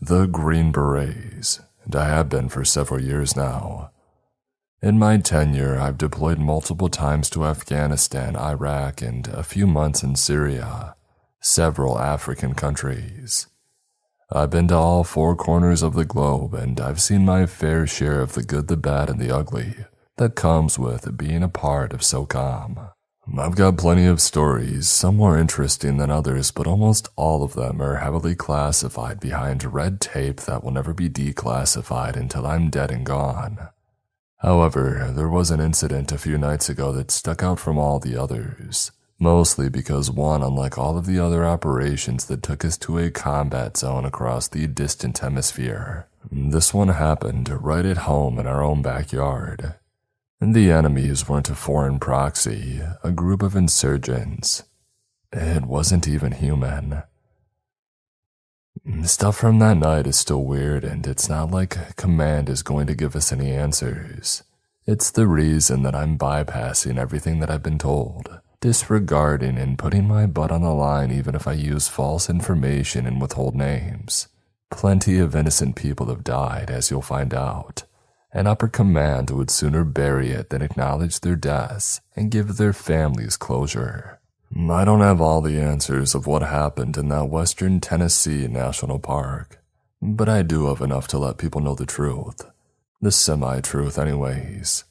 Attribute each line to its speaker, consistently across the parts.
Speaker 1: the Green Berets, and I have been for several years now. In my tenure, I've deployed multiple times to Afghanistan, Iraq, and a few months in Syria, several African countries. I've been to all four corners of the globe, and I've seen my fair share of the good, the bad, and the ugly that comes with being a part of SOCOM. I've got plenty of stories, some more interesting than others, but almost all of them are heavily classified behind red tape that will never be declassified until I'm dead and gone. However, there was an incident a few nights ago that stuck out from all the others, mostly because one, unlike all of the other operations that took us to a combat zone across the distant hemisphere, this one happened right at home in our own backyard. And the enemies weren't a foreign proxy, a group of insurgents. It wasn't even human. Stuff from that night is still weird, and it's not like Command is going to give us any answers. It's the reason that I'm bypassing everything that I've been told, disregarding and putting my butt on the line even if I use false information and withhold names. Plenty of innocent people have died, as you'll find out. And upper command would sooner bury it than acknowledge their deaths and give their families closure. I don't have all the answers of what happened in that Western Tennessee National Park, but I do have enough to let people know the truth. The semi-truth anyways.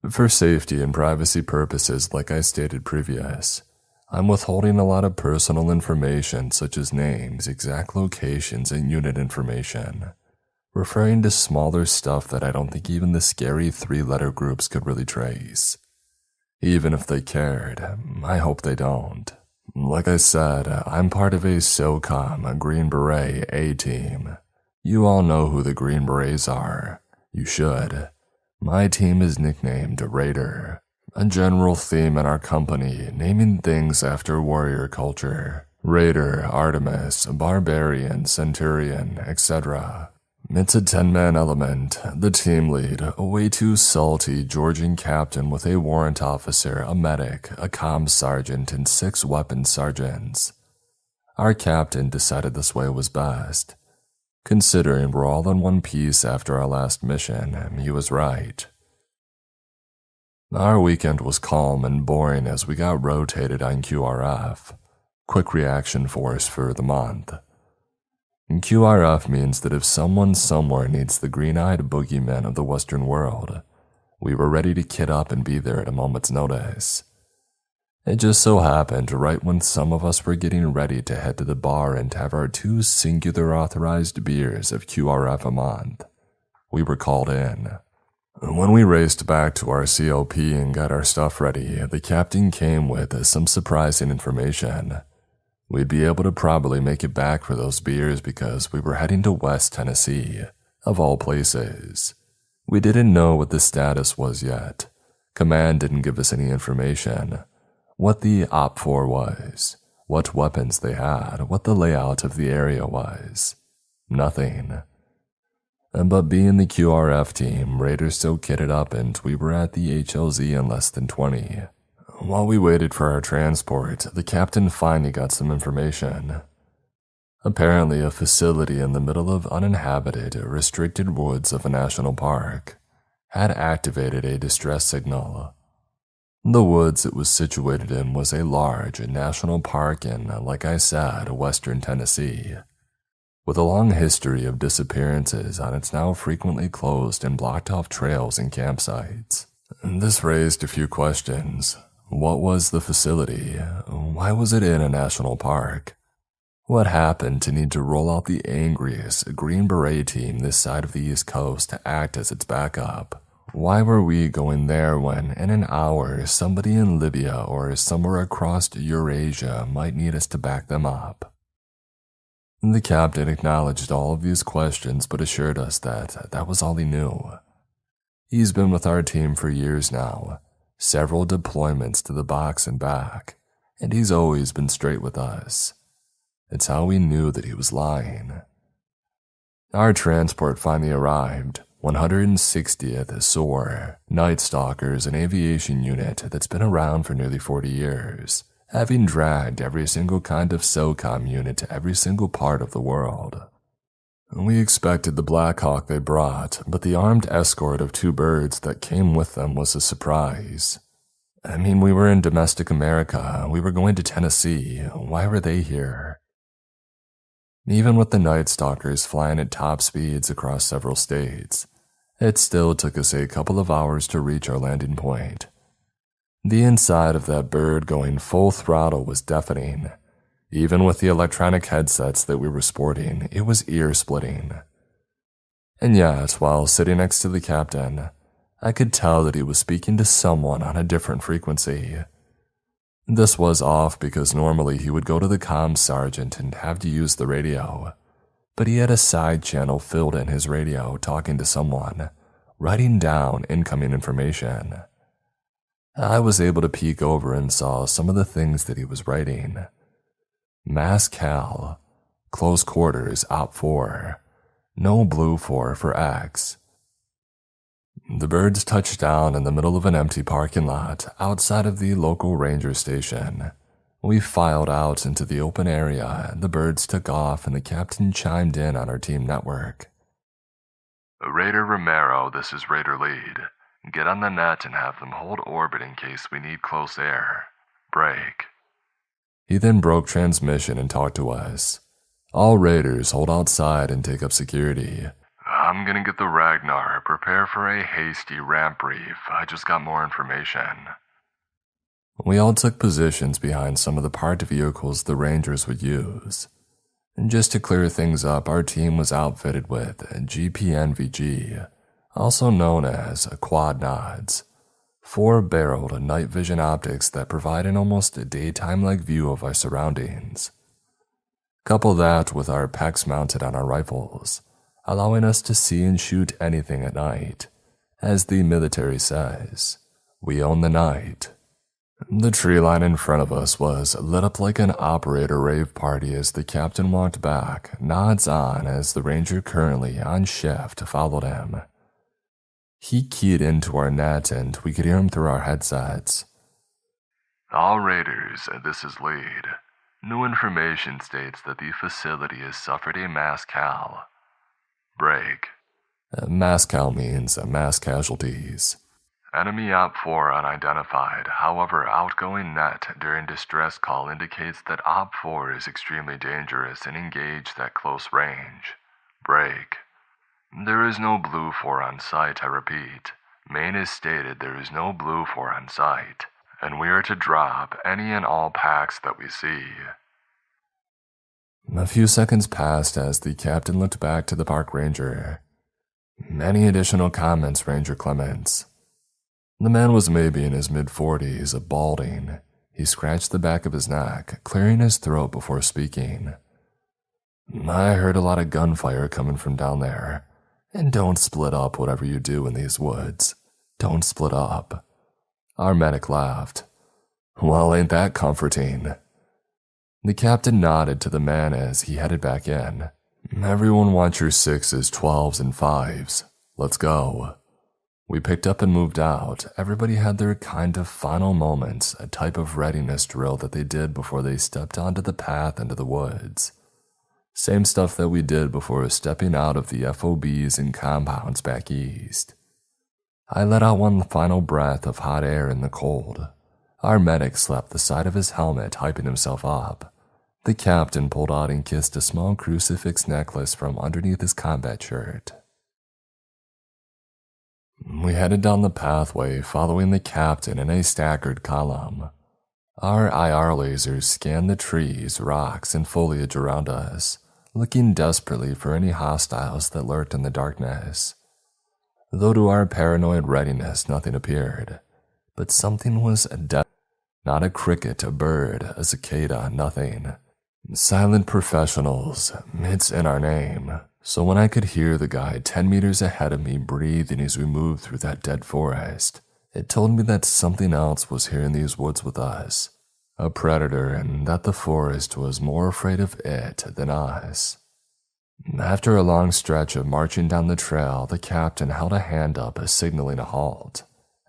Speaker 1: For safety and privacy purposes, like I stated previous, I'm withholding a lot of personal information such as names, exact locations, and unit information, referring to smaller stuff that I don't think even the scary 3-letter groups could really trace. Even if they cared, I hope they don't. Like I said, I'm part of a SOCOM, a Green Beret A-team. You all know who the Green Berets are. You should. My team is nicknamed Raider, a general theme in our company, naming things after warrior culture. Raider, Artemis, Barbarian, Centurion, etc. It's a 10-man element, the team lead, a way too salty Georgian captain with a warrant officer, a medic, a comms sergeant, and 6 weapons sergeants. Our captain decided this way was best. Considering we're all in one piece after our last mission, he was right. Our weekend was calm and boring as we got rotated on QRF, Quick Reaction Force for the month. QRF means that if someone somewhere needs the green-eyed boogeyman of the Western world, we were ready to kit up and be there at a moment's notice. It just so happened right when some of us were getting ready to head to the bar and have our 2 singular authorized beers of QRF a month, we were called in. When we raced back to our COP and got our stuff ready, the captain came with some surprising information. We'd be able to probably make it back for those beers because we were heading to West Tennessee, of all places. We didn't know what the status was yet. Command didn't give us any information. What the OPFOR was, what weapons they had, what the layout of the area was. Nothing. But being the QRF team, Raiders still kitted up and we were at the HLZ in less than 20. While we waited for our transport, the captain finally got some information. Apparently, a facility in the middle of uninhabited, restricted woods of a national park had activated a distress signal. The woods it was situated in was a large national park in, like I said, western Tennessee, with a long history of disappearances on its now frequently closed and blocked off trails and campsites. This raised a few questions. What was the facility? Why was it in a national park? What happened to need to roll out the angriest Green Beret team this side of the East Coast to act as its backup? Why were we going there when, in an hour, somebody in Libya or somewhere across Eurasia might need us to back them up? The captain acknowledged all of these questions but assured us that that was all he knew. He's been with our team for years now, several deployments to the box and back, and he's always been straight with us. It's how we knew that he was lying. Our transport finally arrived, 160th SOAR, Night Stalkers, an aviation unit that's been around for nearly 40 years, having dragged every single kind of SOCOM unit to every single part of the world. We expected the Black Hawk they brought, but the armed escort of 2 birds that came with them was a surprise. I mean, we were in domestic America. We were going to Tennessee. Why were they here? Even with the Night Stalkers flying at top speeds across several states, it still took us a couple of hours to reach our landing point. The inside of that bird going full throttle was deafening. Even with the electronic headsets that we were sporting, it was ear-splitting. And yet, while sitting next to the captain, I could tell that he was speaking to someone on a different frequency. This was off because normally he would go to the comms sergeant and have to use the radio, but he had a side channel filled in his radio talking to someone, writing down incoming information. I was able to peek over and saw some of the things that he was writing. Mass Cal, close quarters Op 4, no blue 4 for X. The birds touched down in the middle of an empty parking lot outside of the local ranger station. We filed out into the open area, the birds took off, and the captain chimed in on our team network. Raider Romero, this is Raider Lead. Get on the net and have them hold orbit in case we need close air. Break. He then broke transmission and talked to us. All raiders hold outside and take up security. I'm gonna get the Ragnar. Prepare for a hasty ramp brief. I just got more information. We all took positions behind some of the parked vehicles the Rangers would use. And just to clear things up, our team was outfitted with GPNVG, also known as quad nods, 4-barreled night vision optics that provide an almost daytime-like view of our surroundings. Couple that with our PECs mounted on our rifles, allowing us to see and shoot anything at night. As the military says, we own the night. The tree line in front of us was lit up like an operator rave party as the captain walked back, nods on as the ranger currently on shift followed him. He keyed into our net and we could hear him through our headsets. All raiders, this is Lead. New information states that the facility has suffered a mass cal. Break. Mass cal means mass casualties. Enemy Op 4 unidentified. However, outgoing net during distress call indicates that Op 4 is extremely dangerous and engaged at close range. Break. There is no Blue 4 on site, I repeat. Main has stated there is no Blue 4 on site, and we are to drop any and all packs that we see. A few seconds passed as the captain looked back to the park ranger. Any additional comments, Ranger Clements? The man was maybe in his mid-40s, balding. He scratched the back of his neck, clearing his throat before speaking. I heard a lot of gunfire coming from down there. And don't split up whatever you do in these woods. Don't split up. Our medic laughed. Well, ain't that comforting? The captain nodded to the man as he headed back in. Everyone wants your 6s, 12s, and 5s. Let's go. We picked up and moved out. Everybody had their kind of final moments, a type of readiness drill that they did before they stepped onto the path into the woods. Same stuff that we did before stepping out of the FOBs and compounds back east. I let out one final breath of hot air in the cold. Our medic slapped the side of his helmet, hyping himself up. The captain pulled out and kissed a small crucifix necklace from underneath his combat shirt. We headed down the pathway, following the captain in a staggered column. Our IR lasers scanned the trees, rocks, and foliage around us, looking desperately for any hostiles that lurked in the darkness. Though to our paranoid readiness nothing appeared, but something was dead. Not a cricket, a bird, a cicada, nothing. Silent professionals, it's in our name. So when I could hear the guy 10 meters ahead of me breathing as we moved through that dead forest, it told me that something else was here in these woods with us. A predator, and that the forest was more afraid of it than us. After a long stretch of marching down the trail, the captain held a hand up, signaling a halt.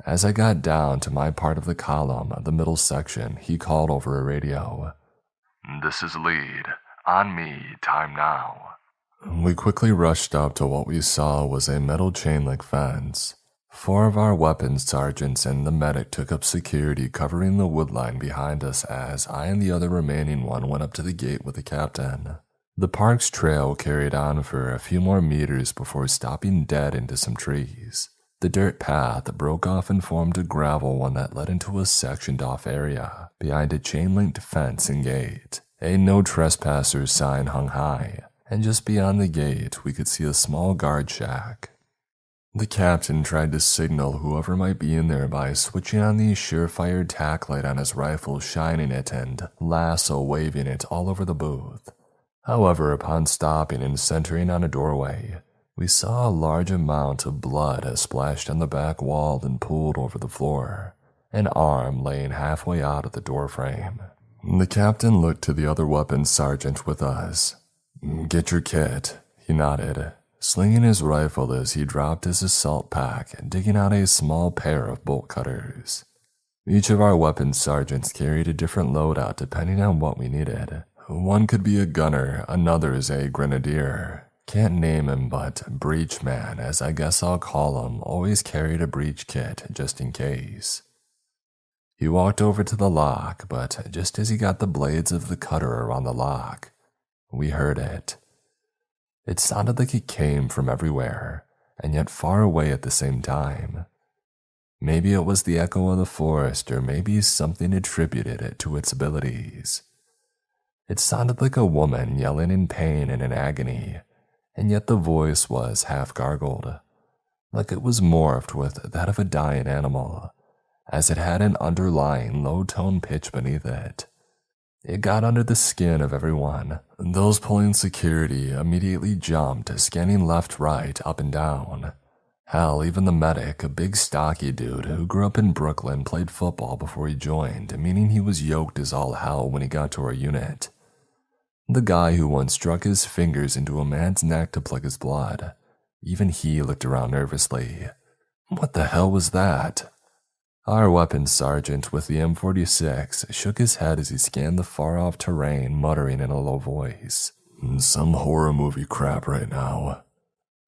Speaker 1: As I got down to my part of the column, the middle section, he called over a radio. This is Lead. On me, time now. We quickly rushed up to what we saw was a metal chain-link fence. 4 of our weapons sergeants and the medic took up security covering the wood line behind us as I and the other remaining one went up to the gate with the captain. The park's trail carried on for a few more meters before stopping dead into some trees. The dirt path broke off and formed a gravel one that led into a sectioned off area behind a chain-linked fence and gate. A no trespassers sign hung high, and just beyond the gate we could see a small guard shack. The captain tried to signal whoever might be in there by switching on the surefire tack light on his rifle, shining it and lasso waving it all over the booth. However, upon stopping and centering on a doorway, we saw a large amount of blood splashed on the back wall and pooled over the floor, an arm laying halfway out of the doorframe. The captain looked to the other weapons sergeant with us. "Get your kit," he nodded, slinging his rifle as he dropped his assault pack and digging out a small pair of bolt cutters. Each of our weapons sergeants carried a different loadout depending on what we needed. One could be a gunner, another is a grenadier. Can't name him, but Breach Man, as I guess I'll call him, always carried a breach kit just in case. He walked over to the lock, but just as he got the blades of the cutter around the lock, we heard it. It sounded like it came from everywhere, and yet far away at the same time. Maybe it was the echo of the forest, or maybe something attributed it to its abilities. It sounded like a woman yelling in pain and in agony, and yet the voice was half gargled, like it was morphed with that of a dying animal, as it had an underlying low-tone pitch beneath it. It got under the skin of everyone. Those pulling security immediately jumped, scanning left, right, up and down. Hell, even the medic, a big stocky dude who grew up in Brooklyn, played football before he joined, meaning he was yoked as all hell when he got to our unit. The guy who once struck his fingers into a man's neck to pluck his blood, even he looked around nervously. What the hell was that? Our weapons sergeant with the M46 shook his head as he scanned the far-off terrain, muttering in a low voice. Some horror movie crap right now.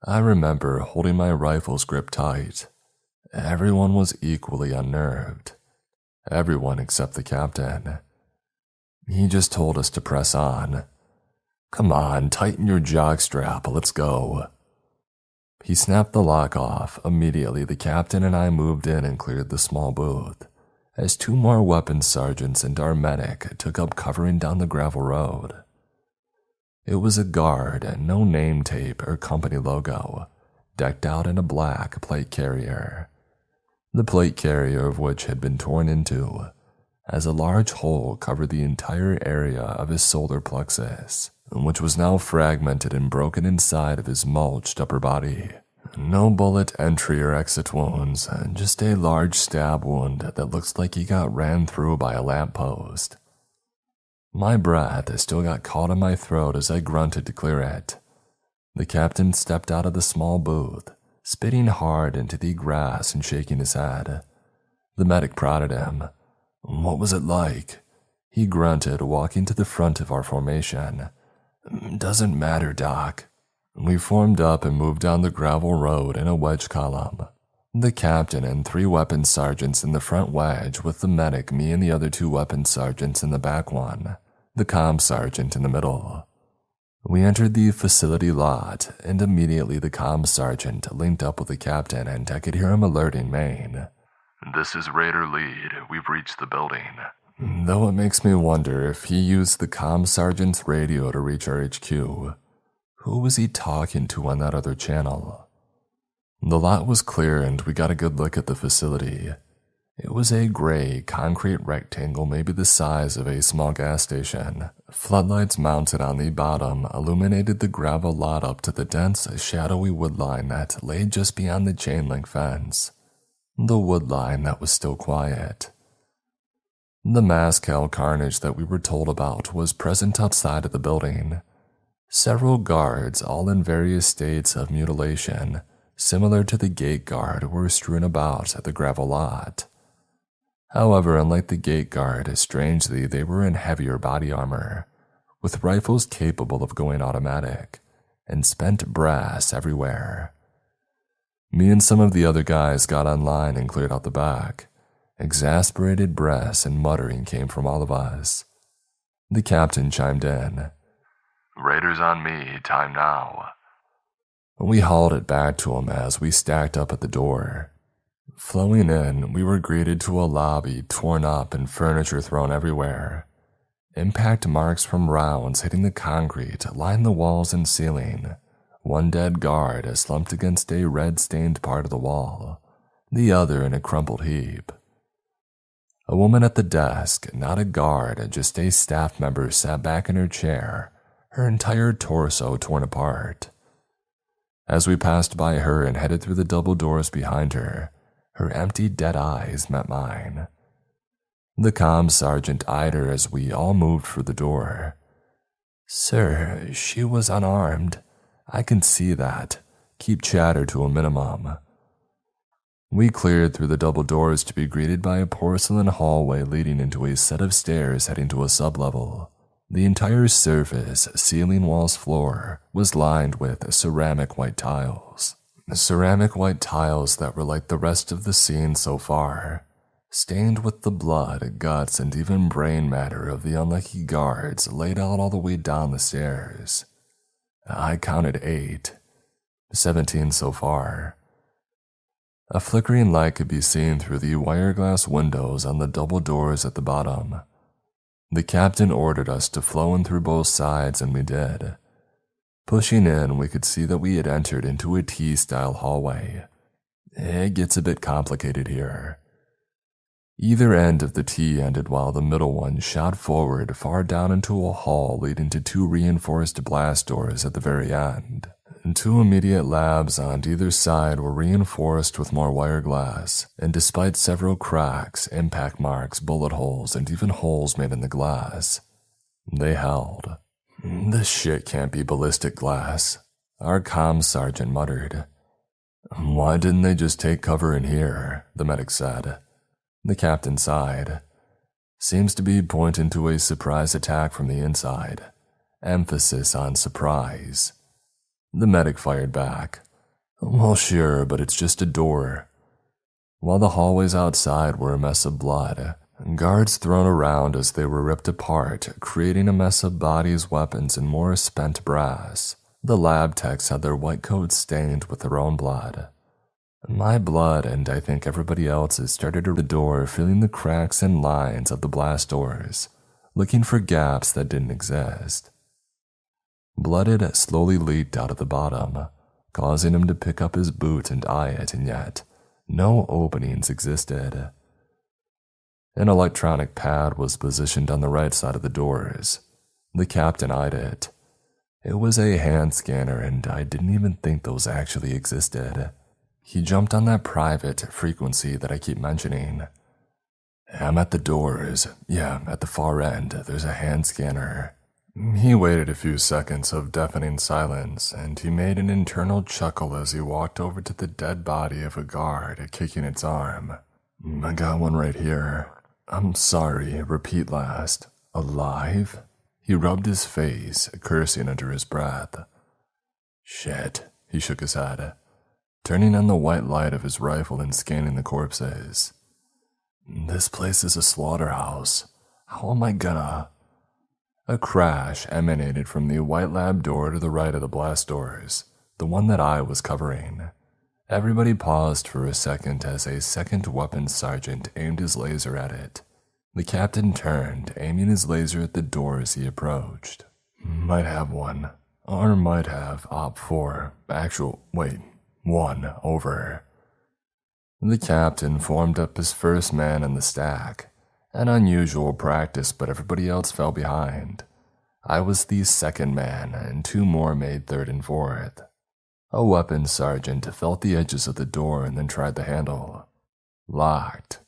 Speaker 1: I remember holding my rifle's grip tight. Everyone was equally unnerved. Everyone except the captain. He just told us to press on. Come on, tighten your jockstrap, let's go. He snapped the lock off. Immediately, the captain and I moved in and cleared the small booth, as 2 more weapons sergeants and our medic took up covering down the gravel road. It was a guard, no name tape or company logo, decked out in a black plate carrier. The plate carrier of which had been torn into, as a large hole covered the entire area of his solar plexus, which was now fragmented and broken inside of his mulched upper body. No bullet entry or exit wounds, just a large stab wound that looks like he got ran through by a lamppost. My breath still got caught in my throat as I grunted to clear it. The captain stepped out of the small booth, spitting hard into the grass and shaking his head. The medic prodded him. What was it like? He grunted, walking to the front of our formation. Doesn't matter, Doc. We formed up and moved down the gravel road in a wedge column. The captain and 3 weapons sergeants in the front wedge, with the medic, me and the other 2 weapons sergeants in the back one, the comm sergeant in the middle. We entered the facility lot, and immediately the comm sergeant linked up with the captain, and I could hear him alerting Maine. This is Raider Lead. We've reached the building. Though it makes me wonder if he used the comm sergeant's radio to reach our HQ. Who was he talking to on that other channel? The lot was clear and we got a good look at the facility. It was a gray, concrete rectangle maybe the size of a small gas station. Floodlights mounted on the bottom illuminated the gravel lot up to the dense, shadowy wood line that lay just beyond the chain-link fence. The wood line that was still quiet. The mass carnage that we were told about was present outside of the building. Several guards, all in various states of mutilation, similar to the gate guard, were strewn about the gravel lot. However, unlike the gate guard, strangely, they were in heavier body armor, with rifles capable of going automatic, and spent brass everywhere. Me and some of the other guys got online and cleared out the back. Exasperated breaths and muttering came from all of us. The captain chimed in. "Raiders on me, time now." We hauled it back to him as we stacked up at the door. Flowing in, we were greeted to a lobby torn up and furniture thrown everywhere. Impact marks from rounds hitting the concrete lined the walls and ceiling. One dead guard slumped against a red-stained part of the wall, the other in a crumpled heap. A woman at the desk, not a guard, just a staff member, sat back in her chair, her entire torso torn apart. As we passed by her and headed through the double doors behind her, her empty, dead eyes met mine. The comm sergeant eyed her as we all moved for the door. "Sir, she was unarmed. I can see that. Keep chatter to a minimum." We cleared through the double doors to be greeted by a porcelain hallway leading into a set of stairs heading to a sublevel. The entire surface, ceiling, walls, floor, was lined with ceramic white tiles. Ceramic white tiles that were like the rest of the scene so far, stained with the blood, guts, and even brain matter of the unlucky guards laid out all the way down the stairs. I counted 8, 17 so far. A flickering light could be seen through the wire glass windows on the double doors at the bottom. The captain ordered us to flow in through both sides, and we did. Pushing in, we could see that we had entered into a T-style hallway. It gets a bit complicated here. Either end of the T ended while the middle one shot forward far down into a hall leading to 2 reinforced blast doors at the very end. 2 immediate labs on either side were reinforced with more wire glass, and despite several cracks, impact marks, bullet holes, and even holes made in the glass, they held. "This shit can't be ballistic glass," our comm sergeant muttered. "Why didn't they just take cover in here?" the medic said. The captain sighed. "Seems to be pointing to a surprise attack from the inside. Emphasis on surprise." The medic fired back. "Well, sure, but it's just a door." While the hallways outside were a mess of blood, guards thrown around as they were ripped apart, creating a mess of bodies, weapons, and more spent brass. The lab techs had their white coats stained with their own blood. My blood, and I think everybody else's, started at the door, feeling the cracks and lines of the blast doors, looking for gaps that didn't exist. Blood had slowly leaked out of the bottom, causing him to pick up his boot and eye it, and yet no openings existed. An electronic pad was positioned on the right side of the doors. The captain eyed it. It was a hand scanner, and I didn't even think those actually existed. He jumped on that private frequency that I keep mentioning. "I'm at the doors. Yeah, at the far end, there's a hand scanner." He waited a few seconds of deafening silence, and he made an internal chuckle as he walked over to the dead body of a guard, kicking its arm. "I got one right here. I'm sorry, repeat last. Alive?" He rubbed his face, cursing under his breath. "Shit," he shook his head, turning on the white light of his rifle and scanning the corpses. "This place is a slaughterhouse. How am I gonna—" A crash emanated from the white lab door to the right of the blast doors, the one that I was covering. Everybody paused for a second as a second weapons sergeant aimed his laser at it. The captain turned, aiming his laser at the door as he approached. "Might have one. Or might have Op 4. Wait. 1, over." The captain formed up his first man in the stack. An unusual practice, but everybody else fell behind. I was the second man, and 2 more made third and fourth. A weapons sergeant felt the edges of the door and then tried the handle. Locked.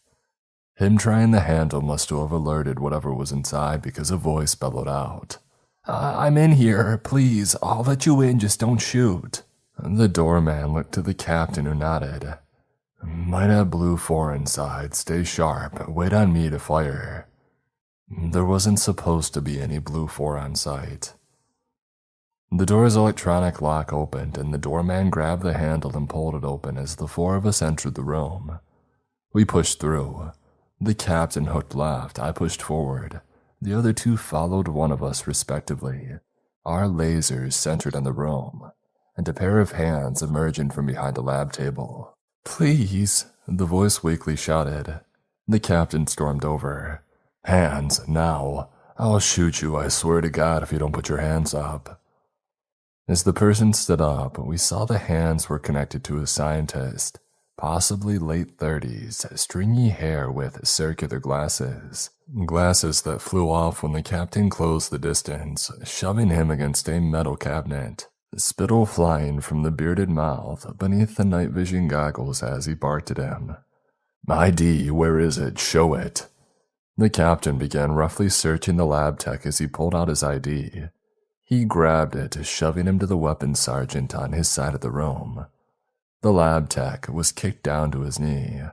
Speaker 1: Him trying the handle must have alerted whatever was inside because a voice bellowed out. I'm in here, please, I'll let you in, just don't shoot." The doorman looked to the captain, who nodded. "Might have blue 4 inside, stay sharp, wait on me to fire." There wasn't supposed to be any blue 4 on site. The door's electronic lock opened, and the doorman grabbed the handle and pulled it open as the four of us entered the room. We pushed through. The captain hooked left, I pushed forward. The other two followed one of us respectively, our lasers centered on the room, and a pair of hands emerging from behind the lab table. "Please," the voice weakly shouted. The captain stormed over. "Hands, now. I'll shoot you, I swear to God, if you don't put your hands up." As the person stood up, we saw the hands were connected to a scientist, possibly late 30s, stringy hair with circular glasses. Glasses that flew off when the captain closed the distance, shoving him against a metal cabinet. Spittle flying from the bearded mouth beneath the night vision goggles as he barked at him. "ID, where is it? Show it." The captain began roughly searching the lab tech as he pulled out his ID. He grabbed it, shoving him to the weapons sergeant on his side of the room. The lab tech was kicked down to his knee.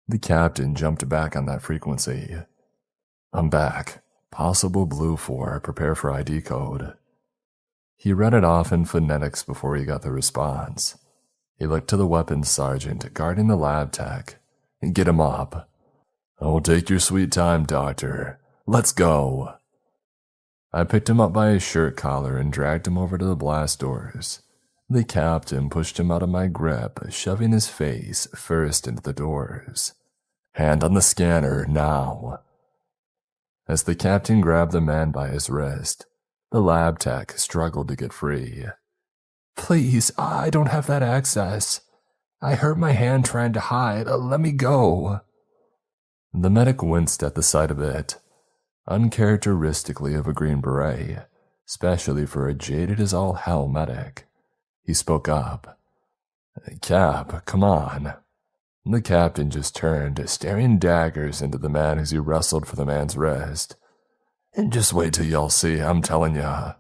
Speaker 1: The captain jumped back on that frequency. "I'm back. Possible blue 4, prepare for ID code." He read it off in phonetics before he got the response. He looked to the weapons sergeant guarding the lab tech. "Get him up." "Oh, take your sweet time, doctor. Let's go." I picked him up by his shirt collar and dragged him over to the blast doors. The captain pushed him out of my grip, shoving his face first into the doors. "Hand on the scanner, now." As the captain grabbed the man by his wrist, the lab tech struggled to get free. "Please, I don't have that access. I hurt my hand trying to hide. Let me go." The medic winced at the sight of it, uncharacteristically of a Green Beret, especially for a jaded-as-all-hell medic. He spoke up. "Cap, come on." The captain just turned, staring daggers into the man as he wrestled for the man's wrist. "And just wait till y'all see, I'm telling ya."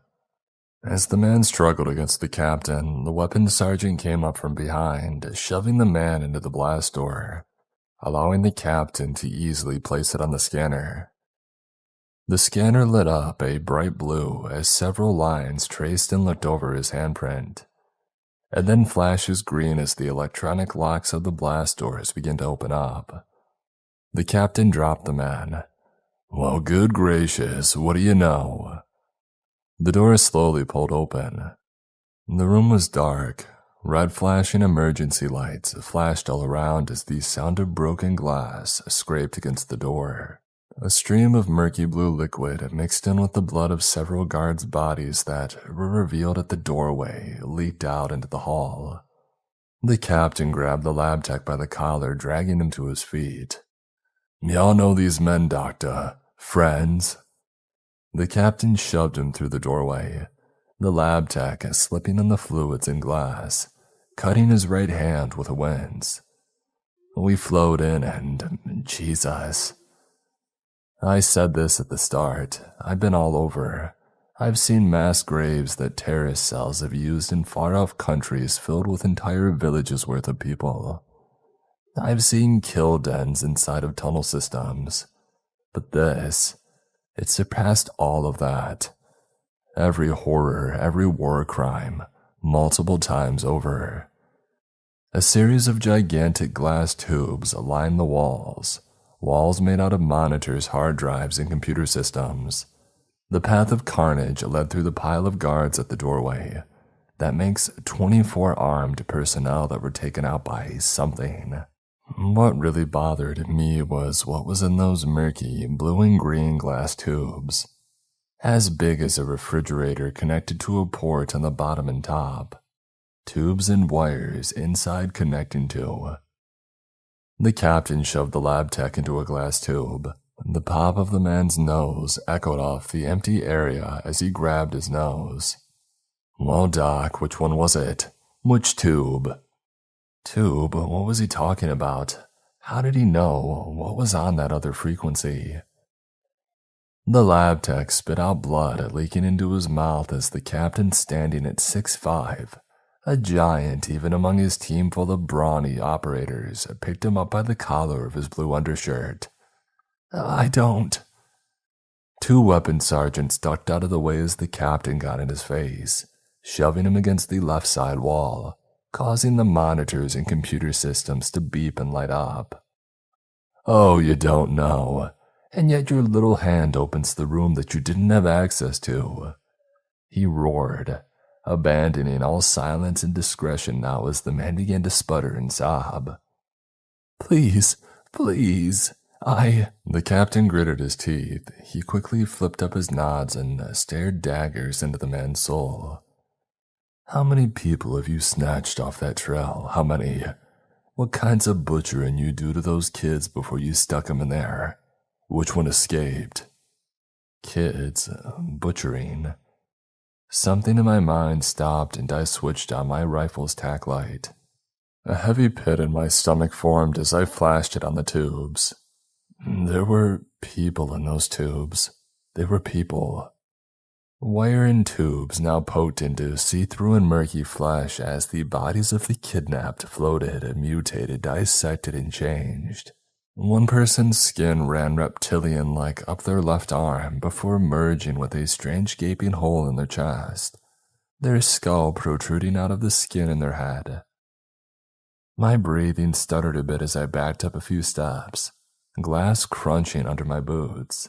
Speaker 1: As the man struggled against the captain, the weapons sergeant came up from behind, shoving the man into the blast door, allowing the captain to easily place it on the scanner. The scanner lit up a bright blue as several lines traced and looked over his handprint, and then flashes green as the electronic locks of the blast doors began to open up. The captain dropped the man. "Well, good gracious, what do you know?" The doors slowly pulled open. The room was dark. Red flashing emergency lights flashed all around as the sound of broken glass scraped against the door. A stream of murky blue liquid mixed in with the blood of several guards' bodies that were revealed at the doorway leaked out into the hall. The captain grabbed the lab tech by the collar, dragging him to his feet. "Y'all know these men, doctor. Friends?" The captain shoved him through the doorway, the lab tech slipping on the fluids and glass, cutting his right hand with a wince. We flowed in and, Jesus. I said this at the start. I've been all over. I've seen mass graves that terrorist cells have used in far-off countries filled with entire villages worth of people. I've seen kill dens inside of tunnel systems. But this, it surpassed all of that. Every horror, every war crime, multiple times over. A series of gigantic glass tubes lined the walls made out of monitors, hard drives, and computer systems. The path of carnage led through the pile of guards at the doorway. That makes 24 armed personnel that were taken out by something. What really bothered me was what was in those murky blue and green glass tubes, as big as a refrigerator connected to a port on the bottom and top. Tubes and wires inside connecting to. The captain shoved the lab tech into a glass tube. The pop of the man's nose echoed off the empty area as he grabbed his nose. "Well, Doc, which one was it? Which tube?" Tube? What was he talking about? How did he know what was on that other frequency? The lab tech spit out blood leaking into his mouth as the captain, standing at 6'5", a giant even among his team full of brawny operators, picked him up by the collar of his blue undershirt. "I don't." Two weapon sergeants ducked out of the way as the captain got in his face, shoving him against the left side wall, causing the monitors and computer systems to beep and light up. Oh, you don't know, and yet your little hand opens the room that you didn't have access to. He roared, abandoning all silence and discretion now as the man began to sputter and sob. Please, please, The captain gritted his teeth. He quickly flipped up his nods and stared daggers into the man's soul. How many people have you snatched off that trail? How many? What kinds of butchering you do to those kids before you stuck them in there? Which one escaped? Kids, butchering. Something in my mind stopped and I switched on my rifle's tack light. A heavy pit in my stomach formed as I flashed it on the tubes. There were people in those tubes. They were people. Wire and tubes now poked into see-through and murky flesh as the bodies of the kidnapped floated, mutated, dissected, and changed. One person's skin ran reptilian-like up their left arm before merging with a strange gaping hole in their chest, their skull protruding out of the skin in their head. My breathing stuttered a bit as I backed up a few steps, glass crunching under my boots.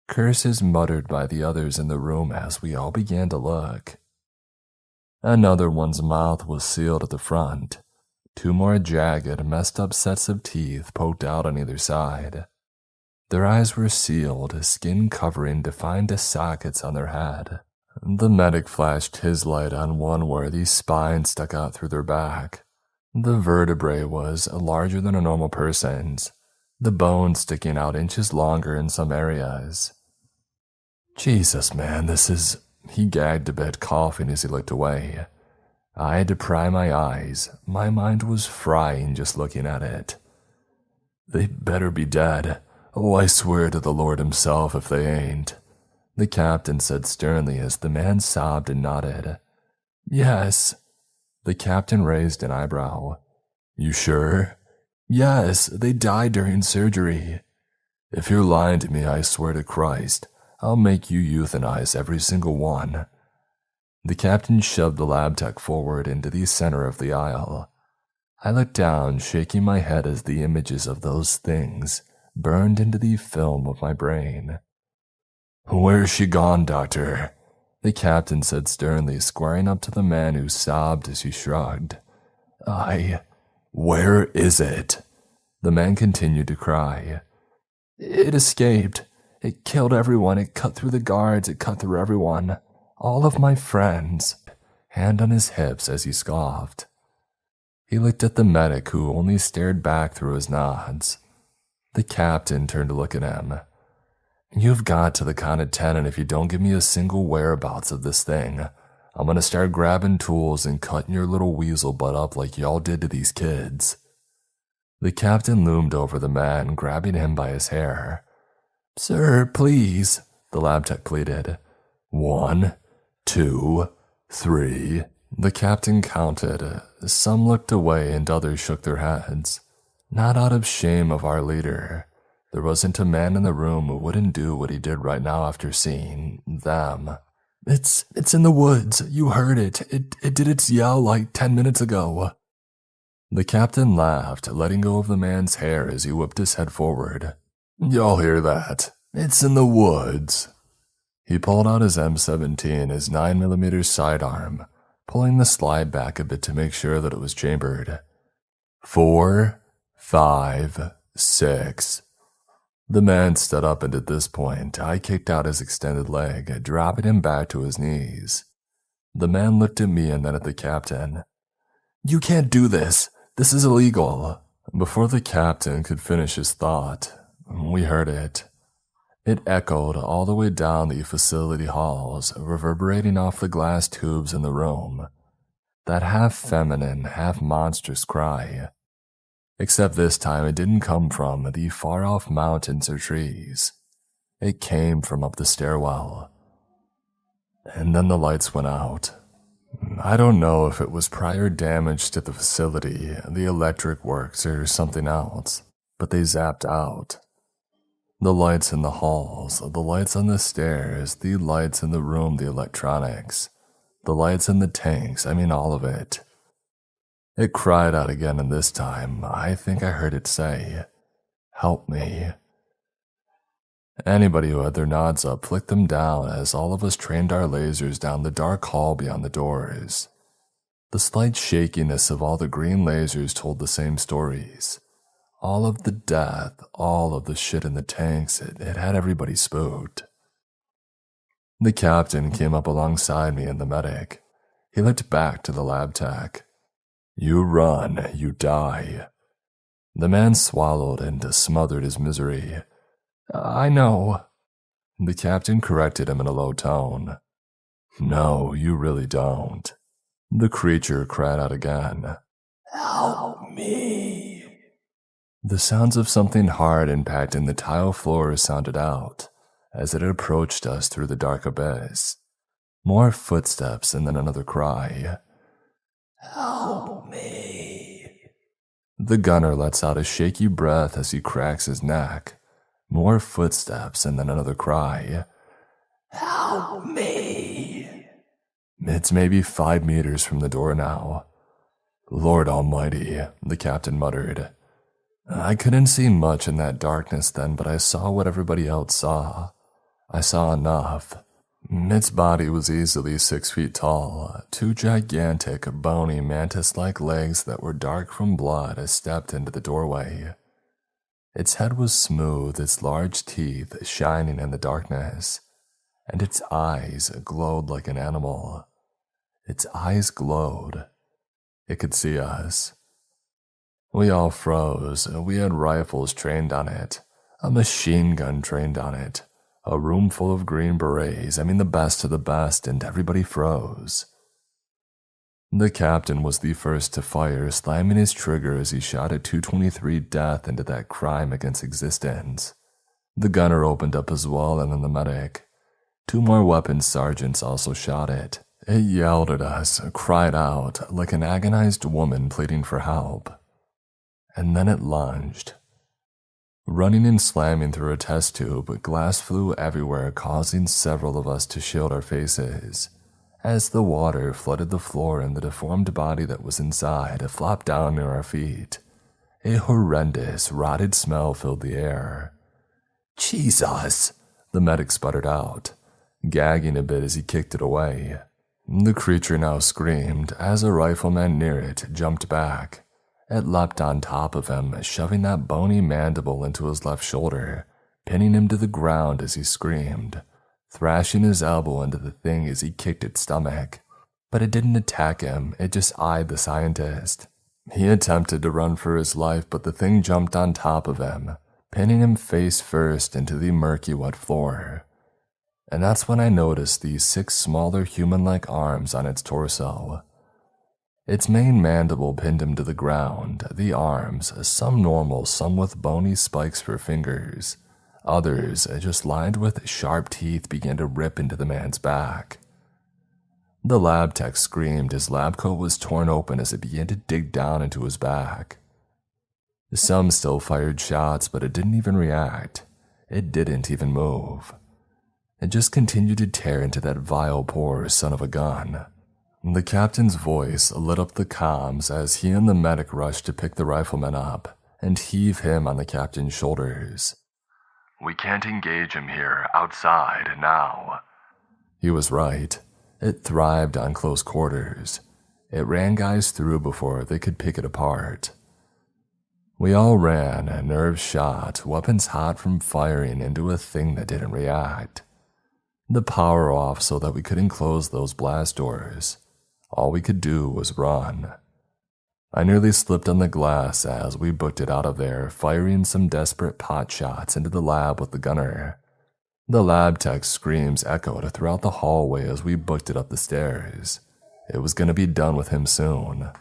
Speaker 1: Curses muttered by the others in the room as we all began to look. Another one's mouth was sealed at the front. Two more jagged, messed up sets of teeth poked out on either side. Their eyes were sealed, skin covering defined as sockets on their head. The medic flashed his light on one where the spine stuck out through their back. The vertebrae was larger than a normal person's, the bone sticking out inches longer in some areas. Jesus, man, this is... He gagged a bit, coughing as he looked away. I had to pry my eyes. My mind was frying just looking at it. They better be dead. Oh, I swear to the Lord himself if they ain't, the captain said sternly as the man sobbed and nodded. Yes. The captain raised an eyebrow. You sure? Yes, they died during surgery. If you're lying to me, I swear to Christ, I'll make you euthanize every single one. The captain shoved the lab tech forward into the center of the aisle. I looked down, shaking my head as the images of those things burned into the film of my brain. Where's she gone, doctor? The captain said sternly, squaring up to the man who sobbed as he shrugged. Where is it? The man continued to cry. It escaped. It killed everyone. It cut through the guards. It cut through everyone. All of my friends. Hand on his hips as he scoffed. He looked at the medic who only stared back through his nods. The captain turned to look at him. You've got to the count of 10, and if you don't give me a single whereabouts of this thing, I'm gonna start grabbing tools and cutting your little weasel butt up like y'all did to these kids. The captain loomed over the man, grabbing him by his hair. Sir, please, the lab tech pleaded. 1, 2, 3. The captain counted. Some looked away and others shook their heads. Not out of shame of our leader. There wasn't a man in the room who wouldn't do what he did right now after seeing them. It's in the woods. You heard it. It did its yell like 10 minutes ago. The captain laughed, letting go of the man's hair as he whipped his head forward. Y'all hear that? It's in the woods. He pulled out his M17, his 9mm sidearm, pulling the slide back a bit to make sure that it was chambered. 4, 5, 6. The man stood up, and at this point, I kicked out his extended leg, dropping him back to his knees. The man looked at me and then at the captain. You can't do this. This is illegal. Before the captain could finish his thought, we heard it. It echoed all the way down the facility halls, reverberating off the glass tubes in the room. That half-feminine, half-monstrous cry. Except this time it didn't come from the far-off mountains or trees. It came from up the stairwell. And then the lights went out. I don't know if it was prior damage to the facility, the electric works, or something else, but they zapped out. The lights in the halls, the lights on the stairs, the lights in the room, the electronics, the lights in the tanks, all of it. It cried out again, and this time, I think I heard it say, "Help me." Anybody who had their nods up flicked them down as all of us trained our lasers down the dark hall beyond the doors. The slight shakiness of all the green lasers told the same stories. All of the death, all of the shit in the tanks, it had everybody spooked. The captain came up alongside me and the medic. He looked back to the lab tech. "You run, you die." The man swallowed and smothered his misery. "I know." The captain corrected him in a low tone. "No, you really don't." The creature cried out again. "Help me." The sounds of something hard impacting the tile floor sounded out as it approached us through the dark abyss. More footsteps and then another cry. "Help me." The gunner lets out a shaky breath as he cracks his neck. More footsteps and then another cry. "Help me." It's maybe 5 meters from the door now. "Lord Almighty," the captain muttered. I couldn't see much in that darkness then, but I saw what everybody else saw. I saw enough. Its body was easily 6 feet tall. 2 gigantic, bony, mantis-like legs that were dark from blood stepped into the doorway. Its head was smooth, its large teeth shining in the darkness, and its eyes glowed like an animal. Its eyes glowed. It could see us. We all froze. We had rifles trained on it, a machine gun trained on it, a room full of green berets, the best of the best, and everybody froze. The captain was the first to fire, slamming his trigger as he shot a .223 death into that crime against existence. The gunner opened up as well, and then the medic. 2 more weapons sergeants also shot it. It yelled at us, cried out, like an agonized woman pleading for help. And then it lunged. Running and slamming through a test tube, glass flew everywhere, causing several of us to shield our faces. As the water flooded the floor and the deformed body that was inside flopped down near our feet, a horrendous, rotted smell filled the air. "Jesus!" the medic sputtered out, gagging a bit as he kicked it away. The creature now screamed as a rifleman near it jumped back. It leapt on top of him, shoving that bony mandible into his left shoulder, pinning him to the ground as he screamed, thrashing his elbow into the thing as he kicked its stomach. But it didn't attack him, it just eyed the scientist. He attempted to run for his life, but the thing jumped on top of him, pinning him face first into the murky wet floor. And that's when I noticed these 6 smaller human-like arms on its torso. Its main mandible pinned him to the ground, the arms, some normal, some with bony spikes for fingers. Others, just lined with sharp teeth, began to rip into the man's back. The lab tech screamed. His lab coat was torn open as it began to dig down into his back. Some still fired shots, but it didn't even react. It didn't even move. It just continued to tear into that vile, poor son of a gun. The captain's voice lit up the comms as he and the medic rushed to pick the rifleman up and heave him on the captain's shoulders. "We can't engage him here, outside, now." He was right. It thrived on close quarters. It ran guys through before they could pick it apart. We all ran, nerves shot, weapons hot from firing into a thing that didn't react. The power off so that we couldn't close those blast doors. All we could do was run. I nearly slipped on the glass as we booked it out of there, firing some desperate pot shots into the lab with the gunner. The lab tech's screams echoed throughout the hallway as we booked it up the stairs. It was going to be done with him soon.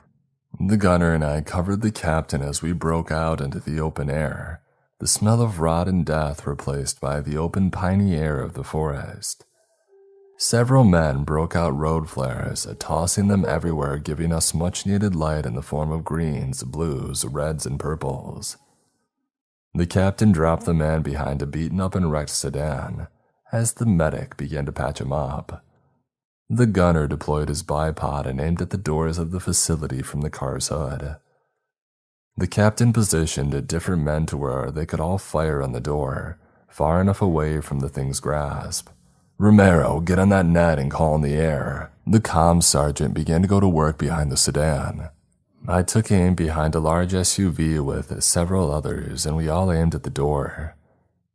Speaker 1: The gunner and I covered the captain as we broke out into the open air, the smell of rot and death replaced by the open piney air of the forest. Several men broke out road flares, tossing them everywhere, giving us much-needed light in the form of greens, blues, reds, and purples. The captain dropped the man behind a beaten-up and wrecked sedan as the medic began to patch him up. The gunner deployed his bipod and aimed at the doors of the facility from the car's hood. The captain positioned different men to where they could all fire on the door, far enough away from the thing's grasp. "Romero, get on that net and call in the air." The comm sergeant began to go to work behind the sedan. I took aim behind a large SUV with several others, and we all aimed at the door.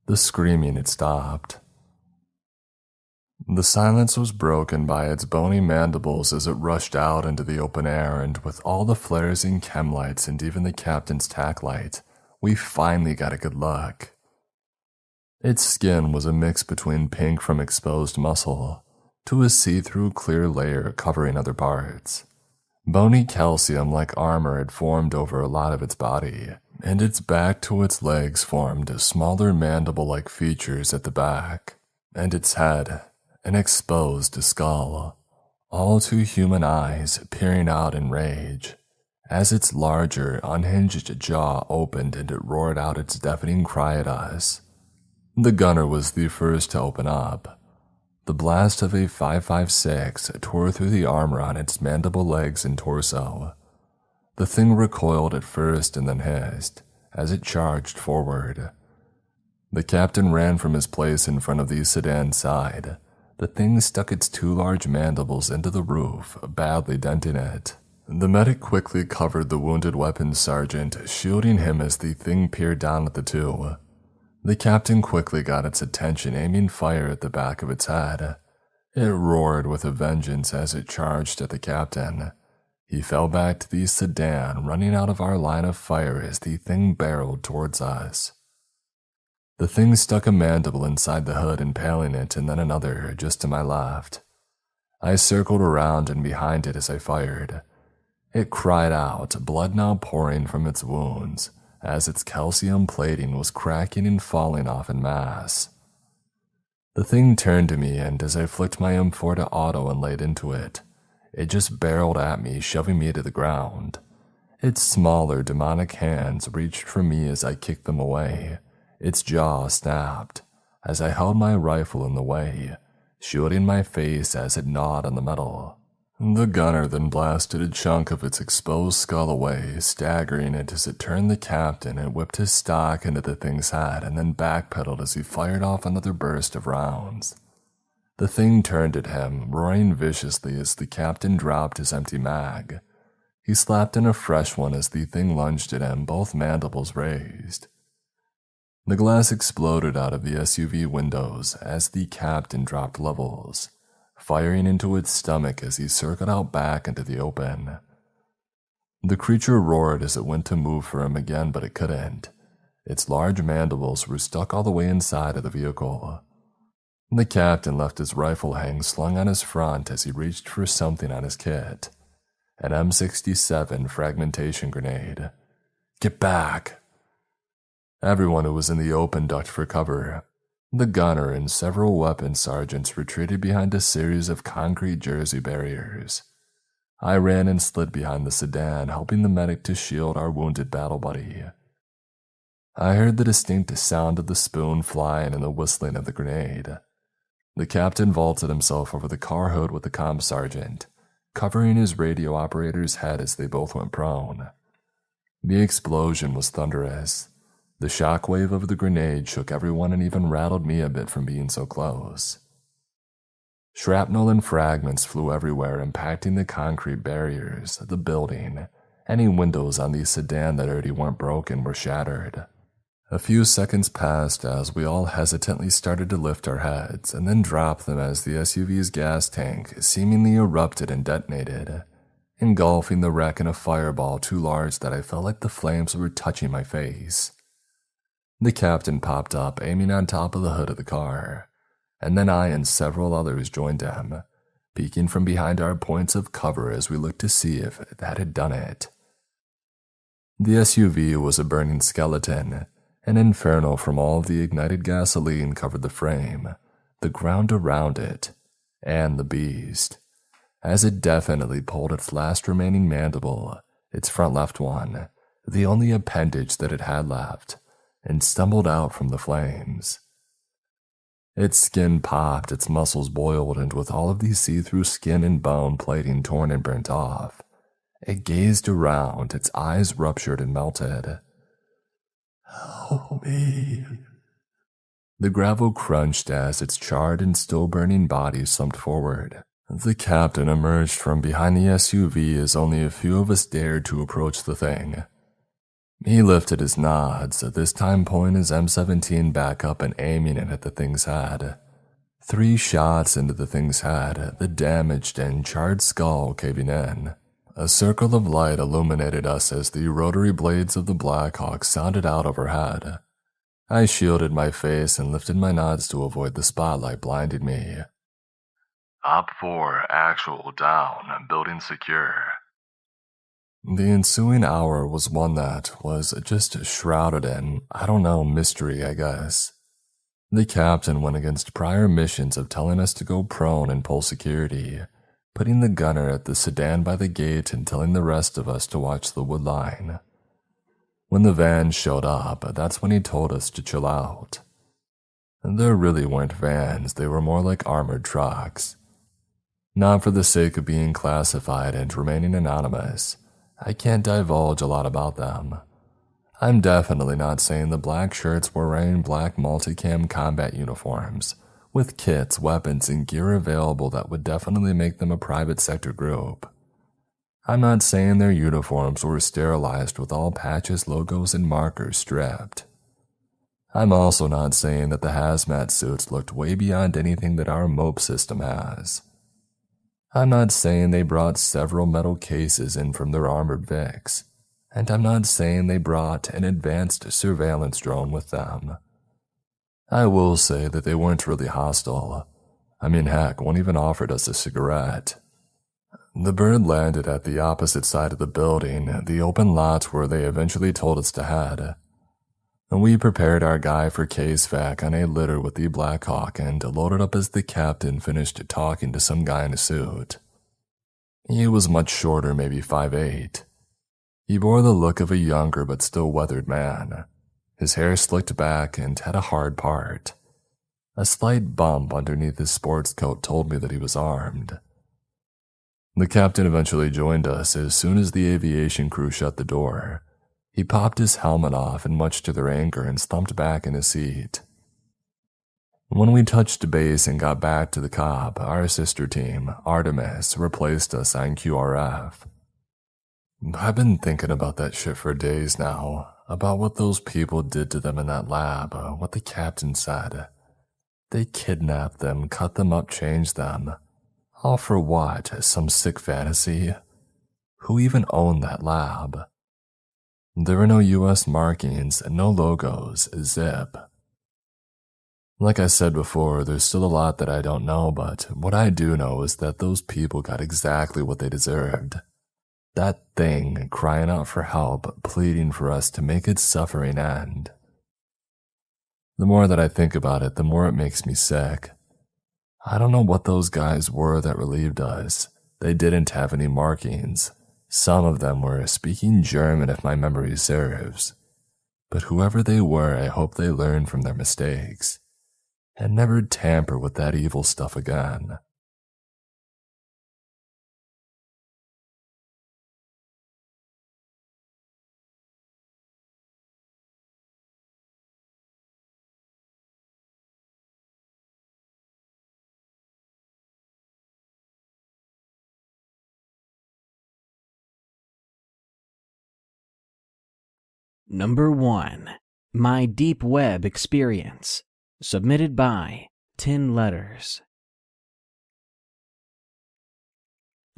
Speaker 1: The screaming had stopped. The silence was broken by its bony mandibles as it rushed out into the open air, and with all the flares and chem lights and even the captain's tack light, we finally got a good look. Its skin was a mix between pink from exposed muscle to a see-through clear layer covering other parts. Bony calcium-like armor had formed over a lot of its body, and its back to its legs formed smaller mandible-like features at the back, and its head, an exposed skull, all two human eyes peering out in rage, as its larger, unhinged jaw opened and it roared out its deafening cry at us. The gunner was the first to open up. The blast of a 5.56 tore through the armor on its mandible legs and torso. The thing recoiled at first and then hissed as it charged forward. The captain ran from his place in front of the sedan's side. The thing stuck its two large mandibles into the roof, badly denting it. The medic quickly covered the wounded weapons sergeant, shielding him as the thing peered down at the two. The captain quickly got its attention, aiming fire at the back of its head. It roared with a vengeance as it charged at the captain. He fell back to the sedan, running out of our line of fire as the thing barreled towards us. The thing stuck a mandible inside the hood, impaling it, and then another just to my left. I circled around and behind it as I fired. It cried out, blood now pouring from its wounds, as its calcium plating was cracking and falling off in mass. The thing turned to me, and as I flicked my M4 to auto and laid into it, it just barreled at me, shoving me to the ground. Its smaller, demonic hands reached for me as I kicked them away. Its jaw snapped as I held my rifle in the way, shielding my face as it gnawed on the metal. The gunner then blasted a chunk of its exposed skull away, staggering it as it turned the captain and whipped his stock into the thing's head and then backpedaled as he fired off another burst of rounds. The thing turned at him, roaring viciously as the captain dropped his empty mag. He slapped in a fresh one as the thing lunged at him, both mandibles raised. The glass exploded out of the SUV windows as the captain dropped levels, firing into its stomach as he circled out back into the open. The creature roared as it went to move for him again, but it couldn't. Its large mandibles were stuck all the way inside of the vehicle. The captain left his rifle hang slung on his front as he reached for something on his kit. An M67 fragmentation grenade. "Get back!" Everyone who was in the open ducked for cover. The gunner and several weapons sergeants retreated behind a series of concrete jersey barriers. I ran and slid behind the sedan, helping the medic to shield our wounded battle buddy. I heard the distinct sound of the spoon flying and the whistling of the grenade. The captain vaulted himself over the car hood with the comm sergeant, covering his radio operator's head as they both went prone. The explosion was thunderous. The shockwave of the grenade shook everyone and even rattled me a bit from being so close. Shrapnel and fragments flew everywhere, impacting the concrete barriers, the building. Any windows on the sedan that already weren't broken were shattered. A few seconds passed as we all hesitantly started to lift our heads and then drop them as the SUV's gas tank seemingly erupted and detonated, engulfing the wreck in a fireball too large that I felt like the flames were touching my face. The captain popped up, aiming on top of the hood of the car, and then I and several others joined him, peeking from behind our points of cover as we looked to see if that had done it. The SUV was a burning skeleton. An inferno from all of the ignited gasoline covered the frame, the ground around it, and the beast, as it definitely pulled its last remaining mandible, its front left one, the only appendage that it had left, and stumbled out from the flames. Its skin popped, its muscles boiled, and with all of the see-through skin and bone plating torn and burnt off, it gazed around, its eyes ruptured and melted. "Help me." The gravel crunched as its charred and still burning body slumped forward. The captain emerged from behind the SUV as only a few of us dared to approach the thing. He lifted his nods, this time pulling his M17 back up and aiming it at the thing's head. 3 shots into the thing's head, the damaged and charred skull caving in. A circle of light illuminated us as the rotary blades of the Blackhawk sounded out overhead. I shielded my face and lifted my nods to avoid the spotlight blinding me. "Op 4, actual, down, building secure." The ensuing hour was one that was just shrouded in, mystery, I guess. The captain went against prior missions of telling us to go prone and pull security, putting the gunner at the sedan by the gate and telling the rest of us to watch the wood line. When the van showed up, that's when he told us to chill out. There really weren't vans, they were more like armored trucks. Not for the sake of being classified and remaining anonymous, I can't divulge a lot about them. I'm definitely not saying the black shirts were wearing black multicam combat uniforms, with kits, weapons, and gear available that would definitely make them a private sector group. I'm not saying their uniforms were sterilized with all patches, logos, and markers stripped. I'm also not saying that the hazmat suits looked way beyond anything that our MOPE system has. I'm not saying they brought several metal cases in from their armored Vics, and I'm not saying they brought an advanced surveillance drone with them. I will say that they weren't really hostile. Heck, one even offered us a cigarette. The bird landed at the opposite side of the building, the open lot where they eventually told us to head. We prepared our guy for case vac on a litter with the Blackhawk and loaded up as the captain finished talking to some guy in a suit. He was much shorter, maybe 5'8". He bore the look of a younger but still weathered man. His hair slicked back and had a hard part. A slight bump underneath his sports coat told me that he was armed. The captain eventually joined us as soon as the aviation crew shut the door. He popped his helmet off and much to their anger and slumped back in his seat. When we touched base and got back to the COP, our sister team, Artemis, replaced us on QRF. I've been thinking about that shit for days now, about what those people did to them in that lab, what the captain said. They kidnapped them, cut them up, changed them. All for what? Some sick fantasy? Who even owned that lab? There were no US markings, no logos, zip. Like I said before, there's still a lot that I don't know, but what I do know is that those people got exactly what they deserved. That thing crying out for help, pleading for us to make its suffering end. The more that I think about it, the more it makes me sick. I don't know what those guys were that relieved us. They didn't have any markings. Some of them were speaking German if my memory serves. But whoever they were, I hope they learned from their mistakes and never tamper with that evil stuff again.
Speaker 2: Number 1. My Deep Web Experience. Submitted by 10 Letters.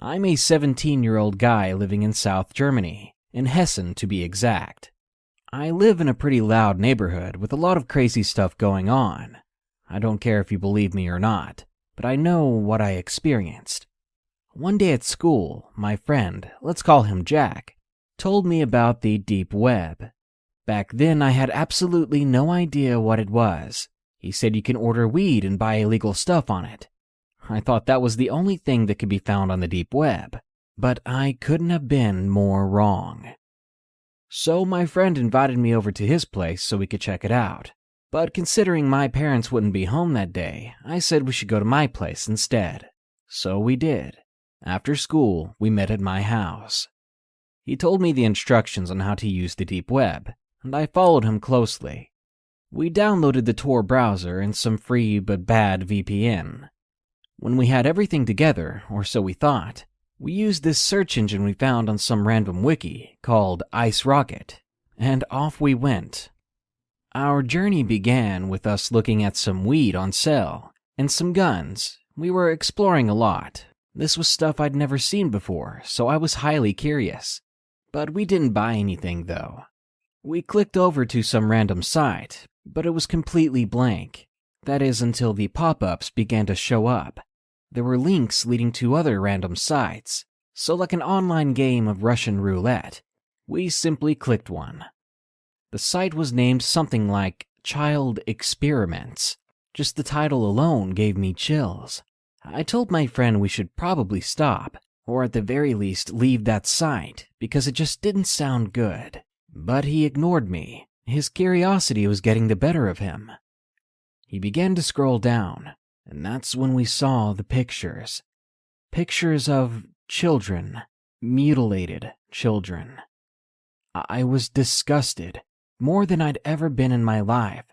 Speaker 2: I'm a 17-year-old guy living in South Germany, in Hessen to be exact. I live in a pretty loud neighborhood with a lot of crazy stuff going on. I don't care if you believe me or not, but I know what I experienced. One day at school, my friend, let's call him Jack, told me about the deep web. Back then, I had absolutely no idea what it was. He said you can order weed and buy illegal stuff on it. I thought that was the only thing that could be found on the deep web, but I couldn't have been more wrong. So my friend invited me over to his place so we could check it out. But considering my parents wouldn't be home that day, I said we should go to my place instead. So we did. After school, we met at my house. He told me the instructions on how to use the deep web, and I followed him closely. We downloaded the Tor browser and some free but bad VPN. When we had everything together, or so we thought, we used this search engine we found on some random wiki called Ice Rocket, and off we went. Our journey began with us looking at some weed on sale and some guns. We were exploring a lot. This was stuff I'd never seen before, so I was highly curious. But we didn't buy anything though. We clicked over to some random site, but it was completely blank. That is until the pop-ups began to show up. There were links leading to other random sites, so like an online game of Russian roulette, we simply clicked one. The site was named something like Child Experiments. Just the title alone gave me chills. I told my friend we should probably stop, or at the very least leave that site, because it just didn't sound good. But he ignored me. His curiosity was getting the better of him. He began to scroll down, and that's when we saw the pictures. Pictures of children, mutilated children. I was disgusted, more than I'd ever been in my life.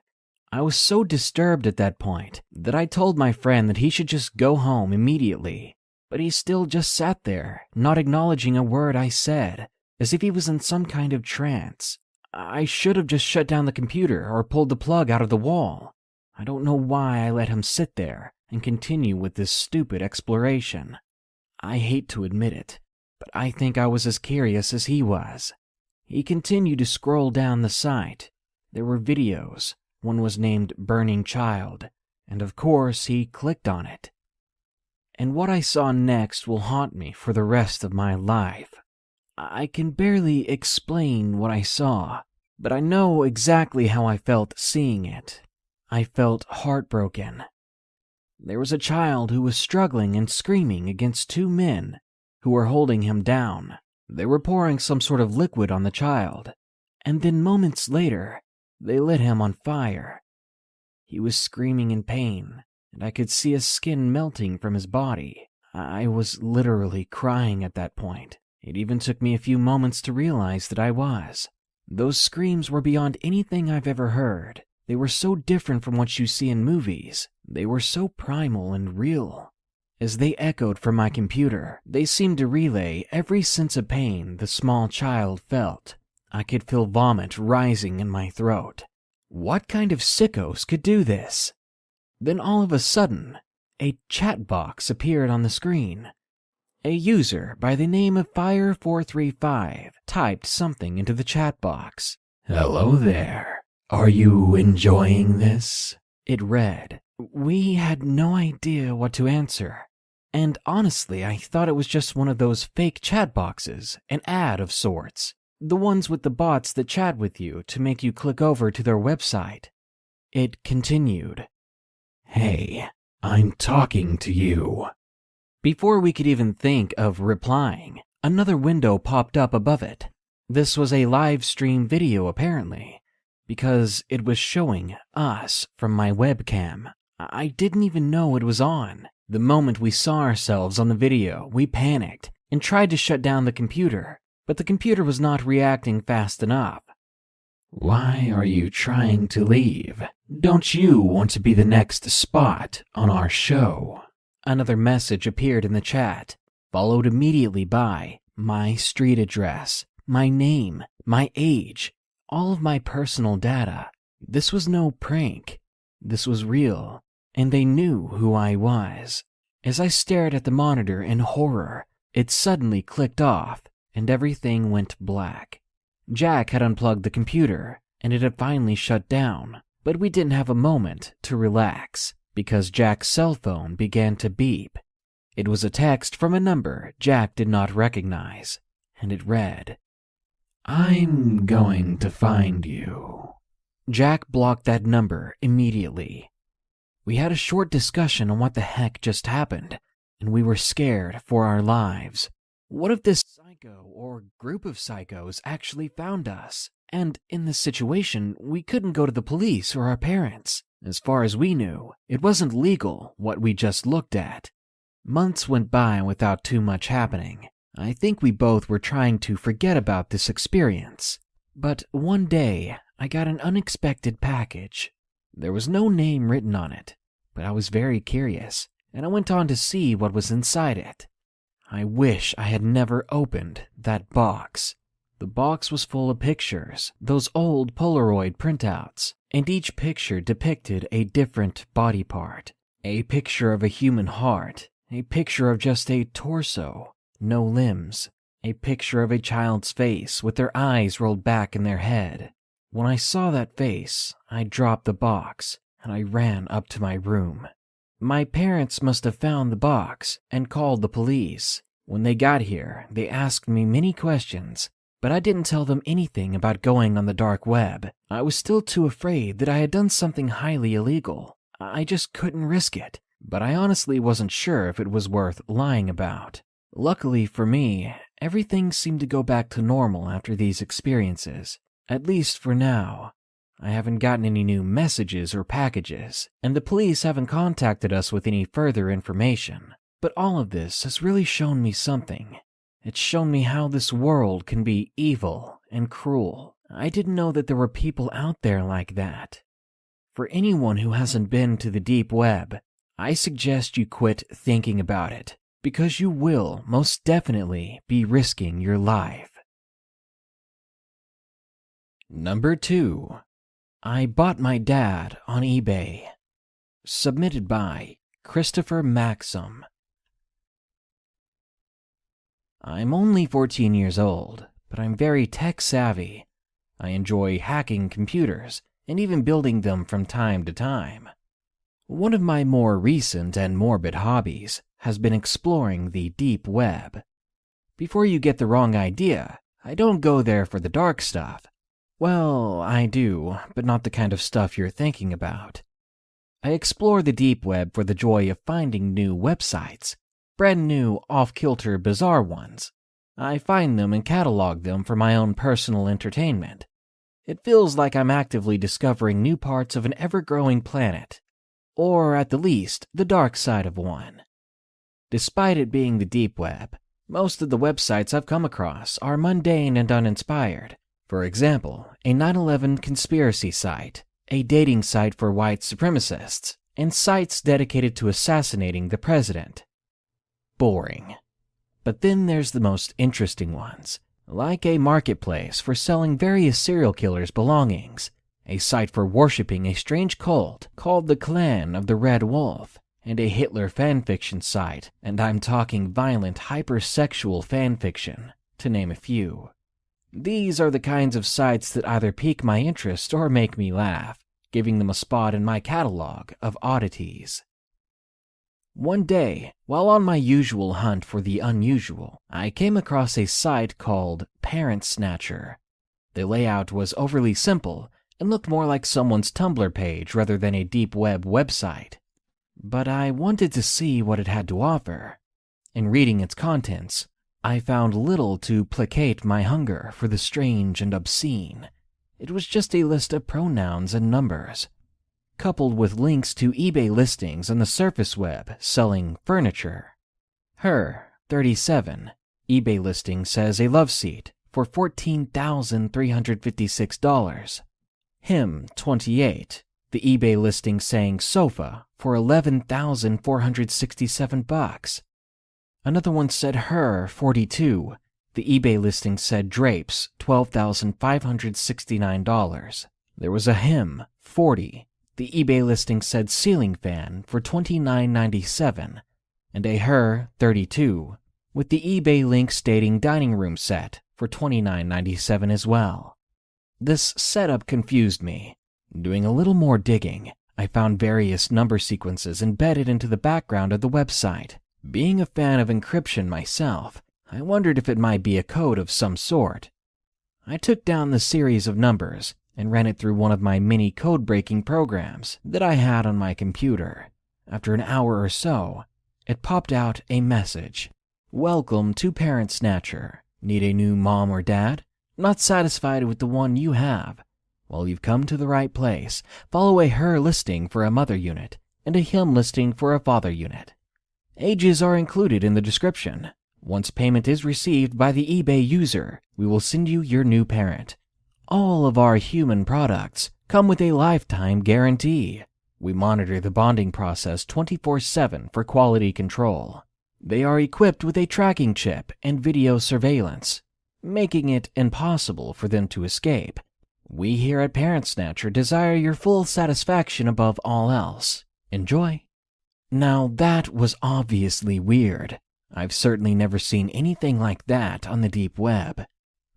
Speaker 2: I was so disturbed at that point that I told my friend that he should just go home immediately, but he still just sat there, not acknowledging a word I said, as if he was in some kind of trance. I should have just shut down the computer or pulled the plug out of the wall. I don't know why I let him sit there and continue with this stupid exploration. I hate to admit it, but I think I was as curious as he was. He continued to scroll down the site. There were videos. One was named Burning Child, and of course he clicked on it. And what I saw next will haunt me for the rest of my life. I can barely explain what I saw, but I know exactly how I felt seeing it. I felt heartbroken. There was a child who was struggling and screaming against two men who were holding him down. They were pouring some sort of liquid on the child, and then moments later, they lit him on fire. He was screaming in pain, and I could see his skin melting from his body. I was literally crying at that point. It even took me a few moments to realize that I was. Those screams were beyond anything I've ever heard. They were so different from what you see in movies. They were so primal and real. As they echoed from my computer, they seemed to relay every sense of pain the small child felt. I could feel vomit rising in my throat. What kind of sickos could do this? Then all of a sudden, a chat box appeared on the screen. A user by the name of Fire435 typed something into the chat box. "Hello there. Are you enjoying this?" It read. We had no idea what to answer. And honestly, I thought it was just one of those fake chat boxes, an ad of sorts. The ones with the bots that chat with you to make you click over to their website. It continued. "Hey, I'm talking to you." Before we could even think of replying, another window popped up above it. This was a live stream video apparently, because it was showing us from my webcam. I didn't even know it was on. The moment we saw ourselves on the video, we panicked and tried to shut down the computer, but the computer was not reacting fast enough. "Why are you trying to leave? Don't you want to be the next spot on our show?" Another message appeared in the chat, followed immediately by my street address, my name, my age, all of my personal data. This was no prank. This was real, and they knew who I was. As I stared at the monitor in horror, it suddenly clicked off, and everything went black. Jack had unplugged the computer, and it had finally shut down, but we didn't have a moment to relax, because Jack's cell phone began to beep. It was a text from a number Jack did not recognize, and it read, "I'm going to find you." Jack blocked that number immediately. We had a short discussion on what the heck just happened, and we were scared for our lives. What if this psycho psycho or group of psychos actually found us. And in this situation, we couldn't go to the police or our parents. As far as we knew, it wasn't legal what we just looked at. Months went by without too much happening. I think we both were trying to forget about this experience. But one day, I got an unexpected package. There was no name written on it, but I was very curious, and I went on to see what was inside it. I wish I had never opened that box. The box was full of pictures, those old Polaroid printouts, and each picture depicted a different body part. A picture of a human heart, a picture of just a torso, no limbs, a picture of a child's face with their eyes rolled back in their head. When I saw that face, I dropped the box and I ran up to my room. My parents must have found the box and called the police. When they got here, they asked me many questions, but I didn't tell them anything about going on the dark web. I was still too afraid that I had done something highly illegal. I just couldn't risk it, but I honestly wasn't sure if it was worth lying about. Luckily for me, everything seemed to go back to normal after these experiences, at least for now. I haven't gotten any new messages or packages, and the police haven't contacted us with any further information. But all of this has really shown me something. It's shown me how this world can be evil and cruel. I didn't know that there were people out there like that. For anyone who hasn't been to the deep web, I suggest you quit thinking about it, because you will most definitely be risking your life. Number 2. I bought my dad on eBay. Submitted by Christopher Maxim. I'm only 14 years old, but I'm very tech-savvy. I enjoy hacking computers and even building them from time to time. One of my more recent and morbid hobbies has been exploring the deep web. Before you get the wrong idea, I don't go there for the dark stuff. Well, I do, but not the kind of stuff you're thinking about. I explore the deep web for the joy of finding new websites, brand new, off-kilter, bizarre ones. I find them and catalog them for my own personal entertainment. It feels like I'm actively discovering new parts of an ever-growing planet, or at the least, the dark side of one. Despite it being the deep web, most of the websites I've come across are mundane and uninspired. For example, a 9/11 conspiracy site, a dating site for white supremacists, and sites dedicated to assassinating the president. Boring. But then there's the most interesting ones, like a marketplace for selling various serial killers' belongings, a site for worshipping a strange cult called the Clan of the Red Wolf, and a Hitler fanfiction site, and I'm talking violent, hypersexual fanfiction, to name a few. These are the kinds of sites that either pique my interest or make me laugh, giving them a spot in my catalog of oddities. One day, while on my usual hunt for the unusual, I came across a site called Parent Snatcher. The layout was overly simple and looked more like someone's Tumblr page rather than a deep web website. But I wanted to see what it had to offer. In reading its contents, I found little to placate my hunger for the strange and obscene. It was just a list of pronouns and numbers, coupled with links to eBay listings on the surface web selling furniture. Her, 37, eBay listing says a love seat for $14,356. Him, 28, the eBay listing saying sofa for $11,467. Another one said her, 42. The eBay listing said drapes, $12,569. There was a him, 40. The eBay listing said ceiling fan for $29.97. And a her, 32, with the eBay link stating dining room set for $29.97 as well. This setup confused me. Doing a little more digging, I found various number sequences embedded into the background of the website. Being a fan of encryption myself, I wondered if it might be a code of some sort. I took down the series of numbers and ran it through one of my mini code-breaking programs that I had on my computer. After an hour or so, it popped out a message. "Welcome to Parent Snatcher. Need a new mom or dad? Not satisfied with the one you have? Well, you've come to the right place. Follow a her listing for a mother unit and a him listing for a father unit. Ages are included in the description. Once payment is received by the eBay user, we will send you your new parent. All of our human products come with a lifetime guarantee. We monitor the bonding process 24/7 for quality control. They are equipped with a tracking chip and video surveillance, making it impossible for them to escape. We here at Parent Snatcher desire your full satisfaction above all else. Enjoy. Now that was obviously weird. I've certainly never seen anything like that on the deep web.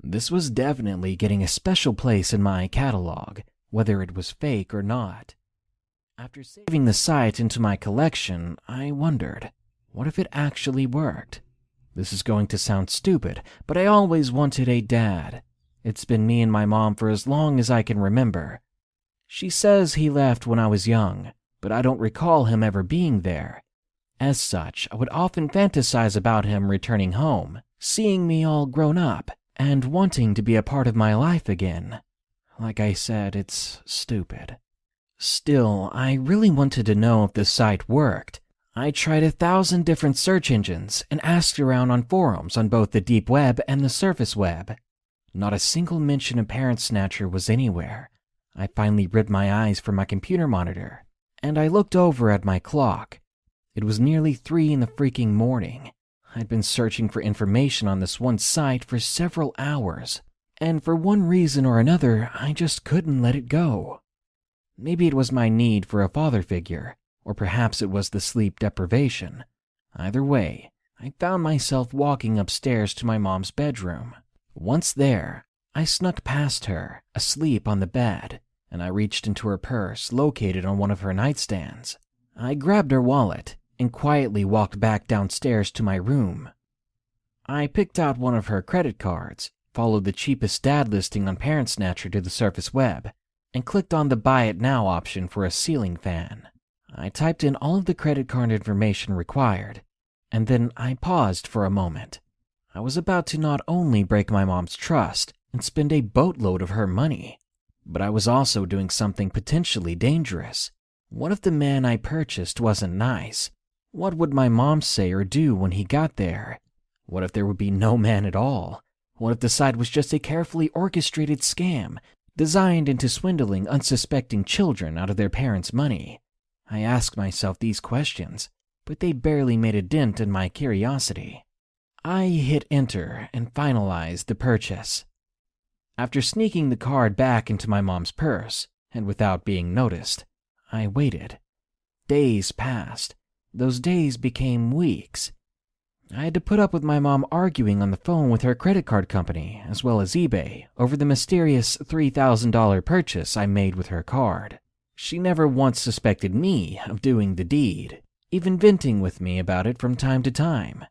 Speaker 2: This was definitely getting a special place in my catalog, whether it was fake or not. After saving the site into my collection, I wondered, what if it actually worked? This is going to sound stupid, but I always wanted a dad. It's been me and my mom for as long as I can remember. She says he left when I was young, but I don't recall him ever being there. As such, I would often fantasize about him returning home, seeing me all grown up, and wanting to be a part of my life again. Like I said, it's stupid. Still, I really wanted to know if the site worked. I tried 1,000 different search engines and asked around on forums on both the deep web and the surface web. Not a single mention of Parent Snatcher was anywhere. I finally rid my eyes from my computer monitor, and I looked over at my clock. It was nearly 3 in the freaking morning. I'd been searching for information on this one site for several hours, and for one reason or another, I just couldn't let it go. Maybe it was my need for a father figure, or perhaps it was the sleep deprivation. Either way, I found myself walking upstairs to my mom's bedroom. Once there, I snuck past her, asleep on the bed, and I reached into her purse located on one of her nightstands. I grabbed her wallet and quietly walked back downstairs to my room. I picked out one of her credit cards, followed the cheapest dad listing on Parent Snatcher to the surface web, and clicked on the Buy It Now option for a ceiling fan. I typed in all of the credit card information required, and then I paused for a moment. I was about to not only break my mom's trust and spend a boatload of her money, but I was also doing something potentially dangerous. What if the man I purchased wasn't nice? What would my mom say or do when he got there? What if there would be no man at all? What if the site was just a carefully orchestrated scam designed into swindling unsuspecting children out of their parents' money? I asked myself these questions, but they barely made a dent in my curiosity. I hit enter and finalized the purchase. After sneaking the card back into my mom's purse, and without being noticed, I waited. Days passed. Those days became weeks. I had to put up with my mom arguing on the phone with her credit card company, as well as eBay, over the mysterious $3,000 purchase I made with her card. She never once suspected me of doing the deed, even venting with me about it from time to time.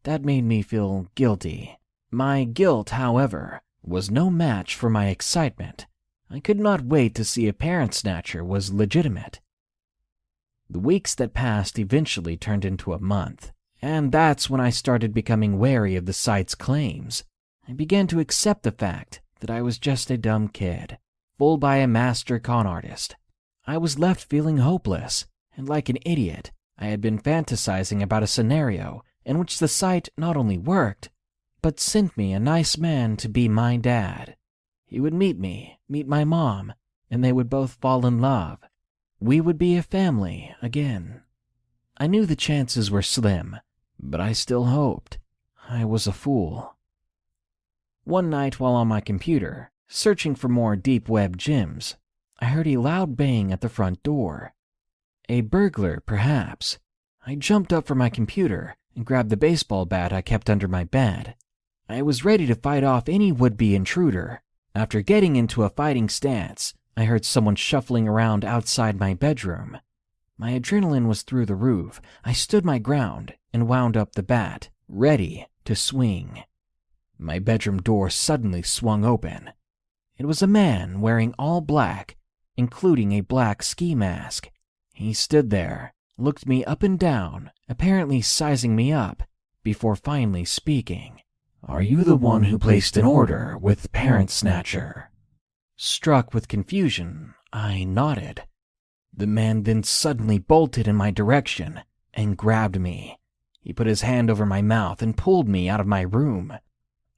Speaker 2: That made me feel guilty. My guilt, however, was no match for my excitement. I could not wait to see if Parent Snatcher was legitimate. The weeks that passed eventually turned into a month, and that's when I started becoming wary of the site's claims. I began to accept the fact that I was just a dumb kid, fooled by a master con artist. I was left feeling hopeless, and like an idiot, I had been fantasizing about a scenario in which the site not only worked, but sent me a nice man to be my dad. He would meet me, meet my mom, and they would both fall in love. We would be a family again. I knew the chances were slim, but I still hoped. I was a fool. One night while on my computer, searching for more deep web gems, I heard a loud bang at the front door. A burglar, perhaps. I jumped up from my computer and grabbed the baseball bat I kept under my bed. I was ready to fight off any would-be intruder. After getting into a fighting stance, I heard someone shuffling around outside my bedroom. My adrenaline was through the roof. I stood my ground and wound up the bat, ready to swing. My bedroom door suddenly swung open. It was a man wearing all black, including a black ski mask. He stood there, looked me up and down, apparently sizing me up, before finally speaking. "Are you the one who placed an order with Parent Snatcher?" Struck with confusion, I nodded. The man then suddenly bolted in my direction and grabbed me. He put his hand over my mouth and pulled me out of my room.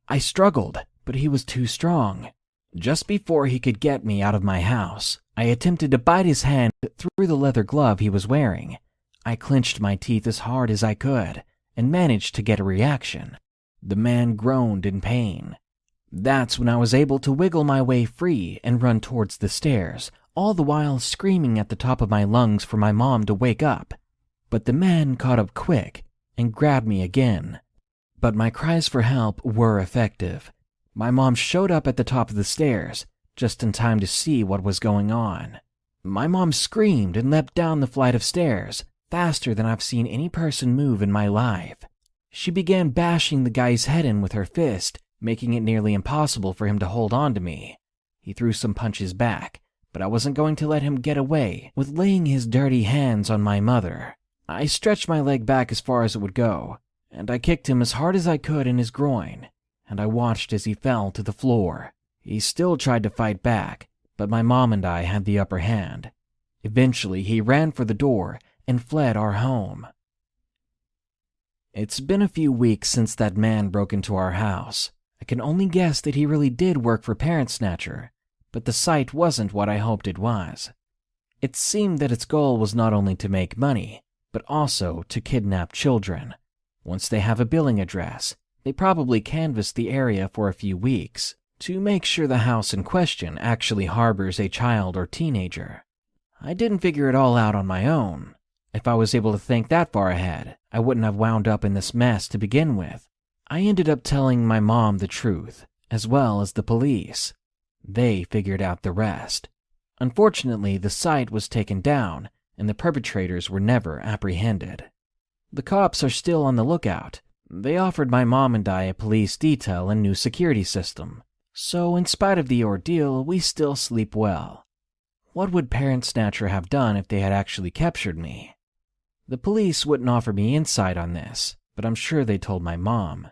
Speaker 2: I struggled, but he was too strong. Just before he could get me out of my house, I attempted to bite his hand through the leather glove he was wearing. I clenched my teeth as hard as I could and managed to get a reaction. The man groaned in pain. That's when I was able to wiggle my way free and run towards the stairs, all the while screaming at the top of my lungs for my mom to wake up. But the man caught up quick and grabbed me again. But my cries for help were effective. My mom showed up at the top of the stairs, just in time to see what was going on. My mom screamed and leapt down the flight of stairs, faster than I've seen any person move in my life. She began bashing the guy's head in with her fist, making it nearly impossible for him to hold on to me. He threw some punches back, but I wasn't going to let him get away with laying his dirty hands on my mother. I stretched my leg back as far as it would go, and I kicked him as hard as I could in his groin, and I watched as he fell to the floor. He still tried to fight back, but my mom and I had the upper hand. Eventually, he ran for the door and fled our home. It's been a few weeks since that man broke into our house. I can only guess that he really did work for Parent Snatcher, but the site wasn't what I hoped it was. It seemed that its goal was not only to make money, but also to kidnap children. Once they have a billing address, they probably canvass the area for a few weeks to make sure the house in question actually harbors a child or teenager. I didn't figure it all out on my own. If I was able to think that far ahead, I wouldn't have wound up in this mess to begin with. I ended up telling my mom the truth, as well as the police. They figured out the rest. Unfortunately, the site was taken down, and the perpetrators were never apprehended. The cops are still on the lookout. They offered my mom and I a police detail and new security system. So in spite of the ordeal, we still sleep well. What would Parent Snatcher have done if they had actually captured me? The police wouldn't offer me insight on this, but I'm sure they told my mom.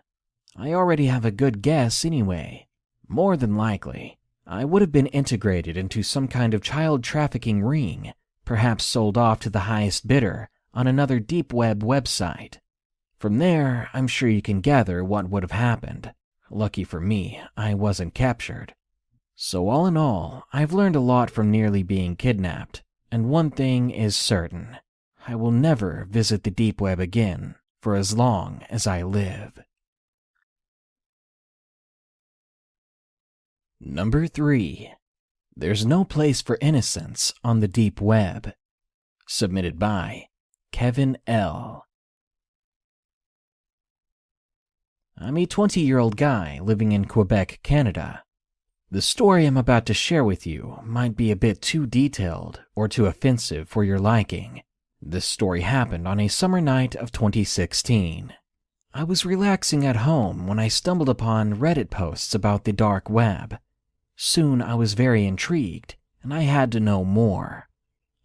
Speaker 2: I already have a good guess anyway. More than likely, I would have been integrated into some kind of child trafficking ring, perhaps sold off to the highest bidder on another deep web website. From there, I'm sure you can gather what would have happened. Lucky for me, I wasn't captured. So all in all, I've learned a lot from nearly being kidnapped, and one thing is certain. I will never visit the deep web again for as long as I live. Number 3. There's no place for innocence on the deep web. Submitted by Kevin L. I'm a 20-year-old guy living in Quebec, Canada. The story I'm about to share with you might be a bit too detailed or too offensive for your liking. This story happened on a summer night of 2016. I was relaxing at home when I stumbled upon Reddit posts about the dark web. Soon I was very intrigued, and I had to know more.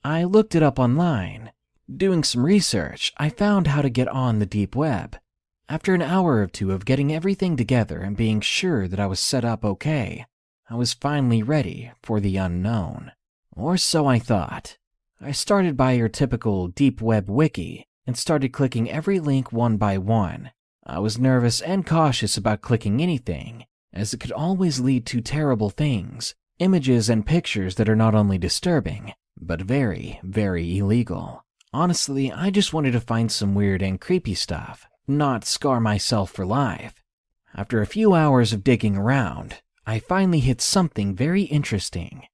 Speaker 2: I looked it up online. Doing some research, I found how to get on the deep web. After an hour or two of getting everything together and being sure that I was set up okay, I was finally ready for the unknown. Or so I thought. I started by your typical deep web wiki and started clicking every link one by one. I was nervous and cautious about clicking anything, as it could always lead to terrible things, images and pictures that are not only disturbing, but very, very illegal. Honestly, I just wanted to find some weird and creepy stuff, not scar myself for life. After a few hours of digging around, I finally hit something very interesting.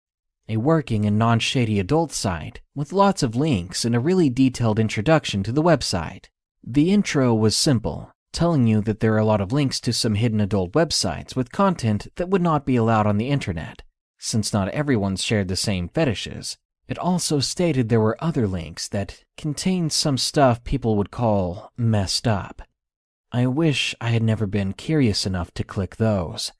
Speaker 2: A working and non-shady adult site with lots of links and a really detailed introduction to the website. The intro was simple, telling you that there are a lot of links to some hidden adult websites with content that would not be allowed on the internet, since not everyone shared the same fetishes. It also stated there were other links that contained some stuff people would call messed up. I wish I had never been curious enough to click those.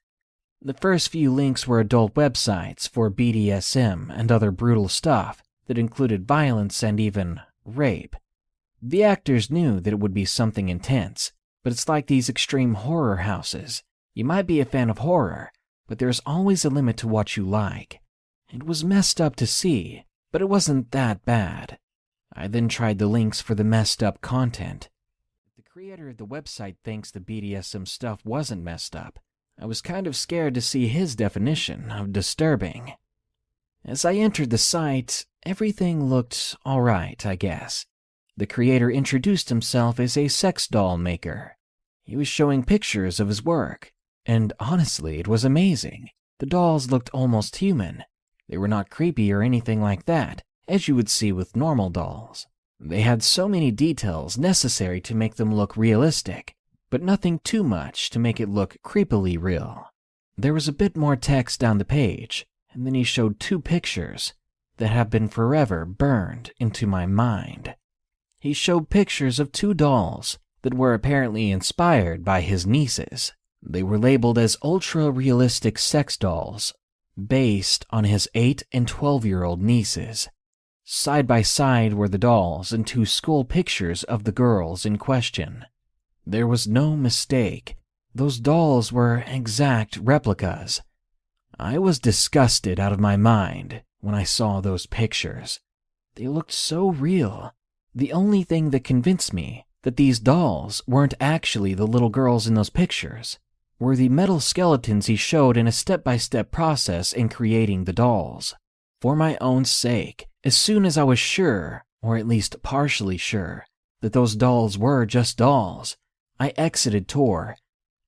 Speaker 2: The first few links were adult websites for BDSM and other brutal stuff that included violence and even rape. The actors knew that it would be something intense, but it's like these extreme horror houses. You might be a fan of horror, but there's always a limit to what you like. It was messed up to see, but it wasn't that bad. I then tried the links for the messed up content. The creator of the website thinks the BDSM stuff wasn't messed up. I was kind of scared to see his definition of disturbing. As I entered the site, everything looked alright, I guess. The creator introduced himself as a sex doll maker. He was showing pictures of his work, and honestly, it was amazing. The dolls looked almost human. They were not creepy or anything like that, as you would see with normal dolls. They had so many details necessary to make them look realistic, but nothing too much to make it look creepily real. There was a bit more text down the page, and then he showed 2 pictures that have been forever burned into my mind. He showed pictures of 2 dolls that were apparently inspired by his nieces. They were labeled as ultra-realistic sex dolls, based on his 8 and 12-year-old nieces. Side by side were the dolls and 2 school pictures of the girls in question. There was no mistake. Those dolls were exact replicas. I was disgusted out of my mind when I saw those pictures. They looked so real. The only thing that convinced me that these dolls weren't actually the little girls in those pictures were the metal skeletons he showed in a step-by-step process in creating the dolls. For my own sake, as soon as I was sure, or at least partially sure, that those dolls were just dolls, I exited Tor,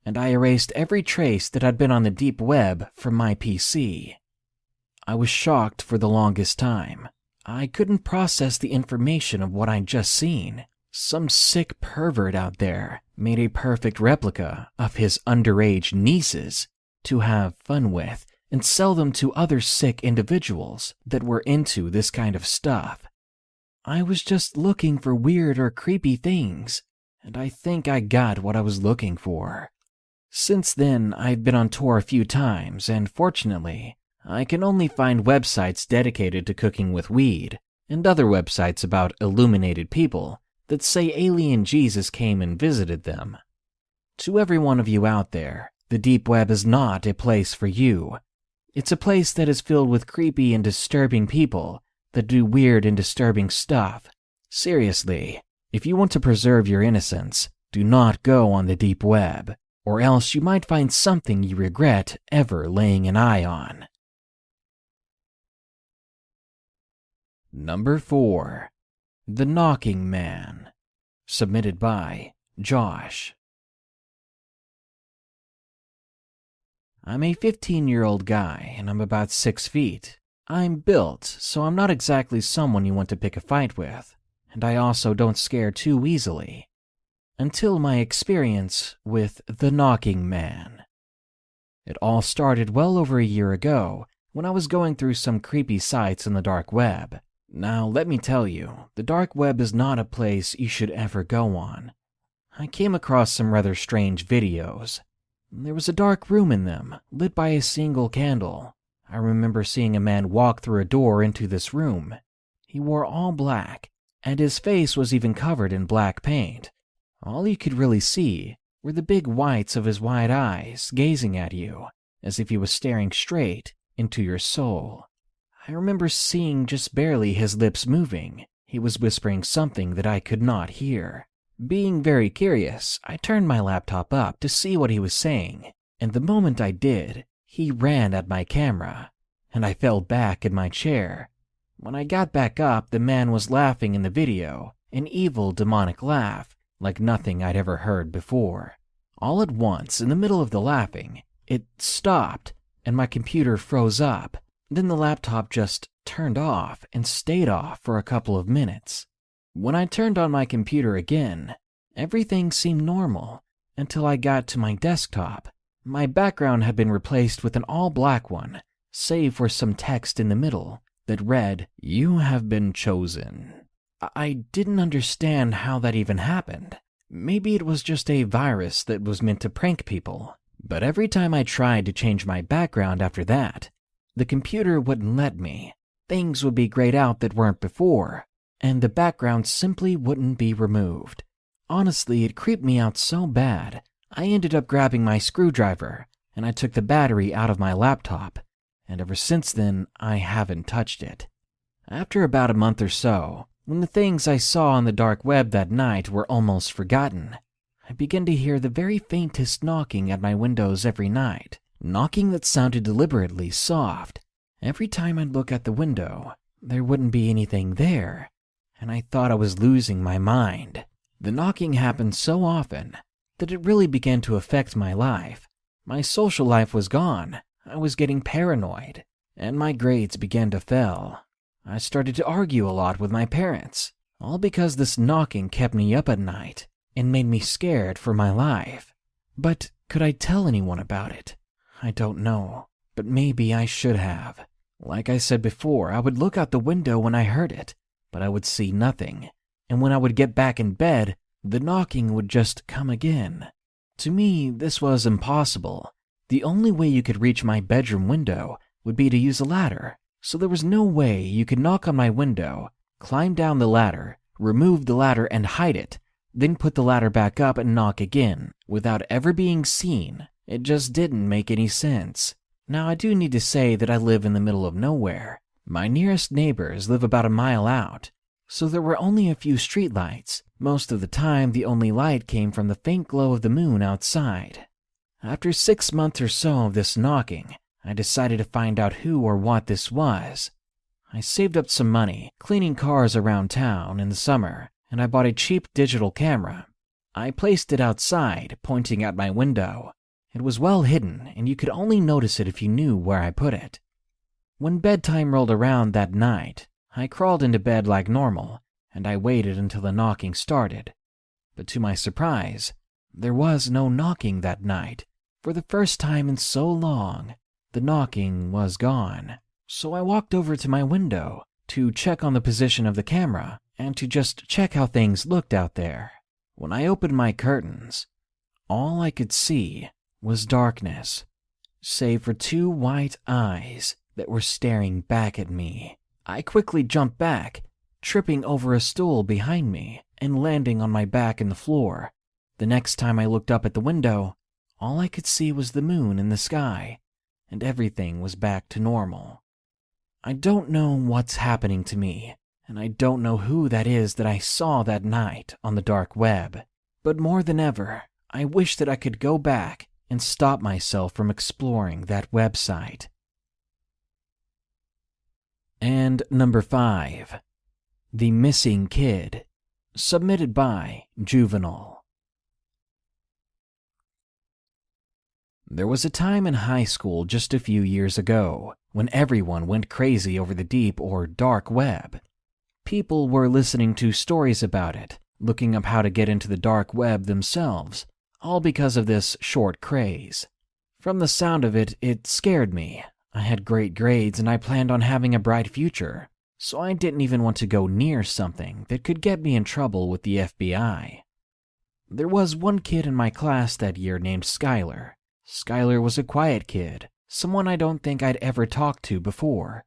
Speaker 2: and I erased every trace that had been on the deep web from my PC. I was shocked for the longest time. I couldn't process the information of what I'd just seen. Some sick pervert out there made a perfect replica of his underage nieces to have fun with and sell them to other sick individuals that were into this kind of stuff. I was just looking for weird or creepy things, and I think I got what I was looking for. Since then, I've been on Tor a few times, and fortunately, I can only find websites dedicated to cooking with weed, and other websites about illuminated people that say alien Jesus came and visited them. To every one of you out there, the deep web is not a place for you. It's a place that is filled with creepy and disturbing people that do weird and disturbing stuff. Seriously, if you want to preserve your innocence, do not go on the deep web, or else you might find something you regret ever laying an eye on. Number 4. The Knocking Man. Submitted by Josh. I'm a 15-year-old guy, and I'm about 6 feet. I'm built, so I'm not exactly someone you want to pick a fight with, and I also don't scare too easily. Until my experience with the Knocking Man. It all started well over a year ago, when I was going through some creepy sites on the dark web. Now, let me tell you, the dark web is not a place you should ever go on. I came across some rather strange videos. There was a dark room in them, lit by a single candle. I remember seeing a man walk through a door into this room. He wore all black, and his face was even covered in black paint. All you could really see were the big whites of his wide eyes gazing at you, as if he was staring straight into your soul. I remember seeing just barely his lips moving. He was whispering something that I could not hear. Being very curious, I turned my laptop up to see what he was saying, and the moment I did, he ran at my camera, and I fell back in my chair. When I got back up, the man was laughing in the video, an evil demonic laugh, like nothing I'd ever heard before. All at once, in the middle of the laughing, it stopped, and my computer froze up. Then the laptop just turned off and stayed off for a couple of minutes. When I turned on my computer again, everything seemed normal until I got to my desktop. My background had been replaced with an all-black one, save for some text in the middle that read, "You have been chosen." I didn't understand how that even happened. Maybe it was just a virus that was meant to prank people. But every time I tried to change my background after that, the computer wouldn't let me. Things would be grayed out that weren't before, and the background simply wouldn't be removed. Honestly, it creeped me out so bad, I ended up grabbing my screwdriver and I took the battery out of my laptop, and ever since then, I haven't touched it. After about a month or so, when the things I saw on the dark web that night were almost forgotten, I began to hear the very faintest knocking at my windows every night, knocking that sounded deliberately soft. Every time I'd look at the window, there wouldn't be anything there, and I thought I was losing my mind. The knocking happened so often that it really began to affect my life. My social life was gone, I was getting paranoid, and my grades began to fail. I started to argue a lot with my parents, all because this knocking kept me up at night and made me scared for my life. But could I tell anyone about it? I don't know, but maybe I should have. Like I said before, I would look out the window when I heard it, but I would see nothing. And when I would get back in bed, the knocking would just come again. To me, this was impossible. The only way you could reach my bedroom window would be to use a ladder, so there was no way you could knock on my window, climb down the ladder, remove the ladder and hide it, then put the ladder back up and knock again, without ever being seen. It just didn't make any sense. Now, I do need to say that I live in the middle of nowhere. My nearest neighbors live about a mile out, so there were only a few streetlights. Most of the time, the only light came from the faint glow of the moon outside. After 6 months or so of this knocking, I decided to find out who or what this was. I saved up some money, cleaning cars around town in the summer, and I bought a cheap digital camera. I placed it outside, pointing at my window. It was well hidden, and you could only notice it if you knew where I put it. When bedtime rolled around that night, I crawled into bed like normal, and I waited until the knocking started. But to my surprise, there was no knocking that night. For the first time in so long, the knocking was gone. So I walked over to my window to check on the position of the camera and to just check how things looked out there. When I opened my curtains, all I could see was darkness, save for 2 white eyes that were staring back at me. I quickly jumped back, tripping over a stool behind me and landing on my back in the floor. The next time I looked up at the window, all I could see was the moon in the sky, and everything was back to normal. I don't know what's happening to me, and I don't know who that is that I saw that night on the dark web, but more than ever, I wish that I could go back and stop myself from exploring that website. And number 5, The Missing Kid, submitted by Juvenile. There was a time in high school just a few years ago when everyone went crazy over the deep or dark web. People were listening to stories about it, looking up how to get into the dark web themselves, all because of this short craze. From the sound of it, it scared me. I had great grades and I planned on having a bright future, so I didn't even want to go near something that could get me in trouble with the FBI. There was one kid in my class that year named Skylar. Skylar was a quiet kid, someone I don't think I'd ever talked to before.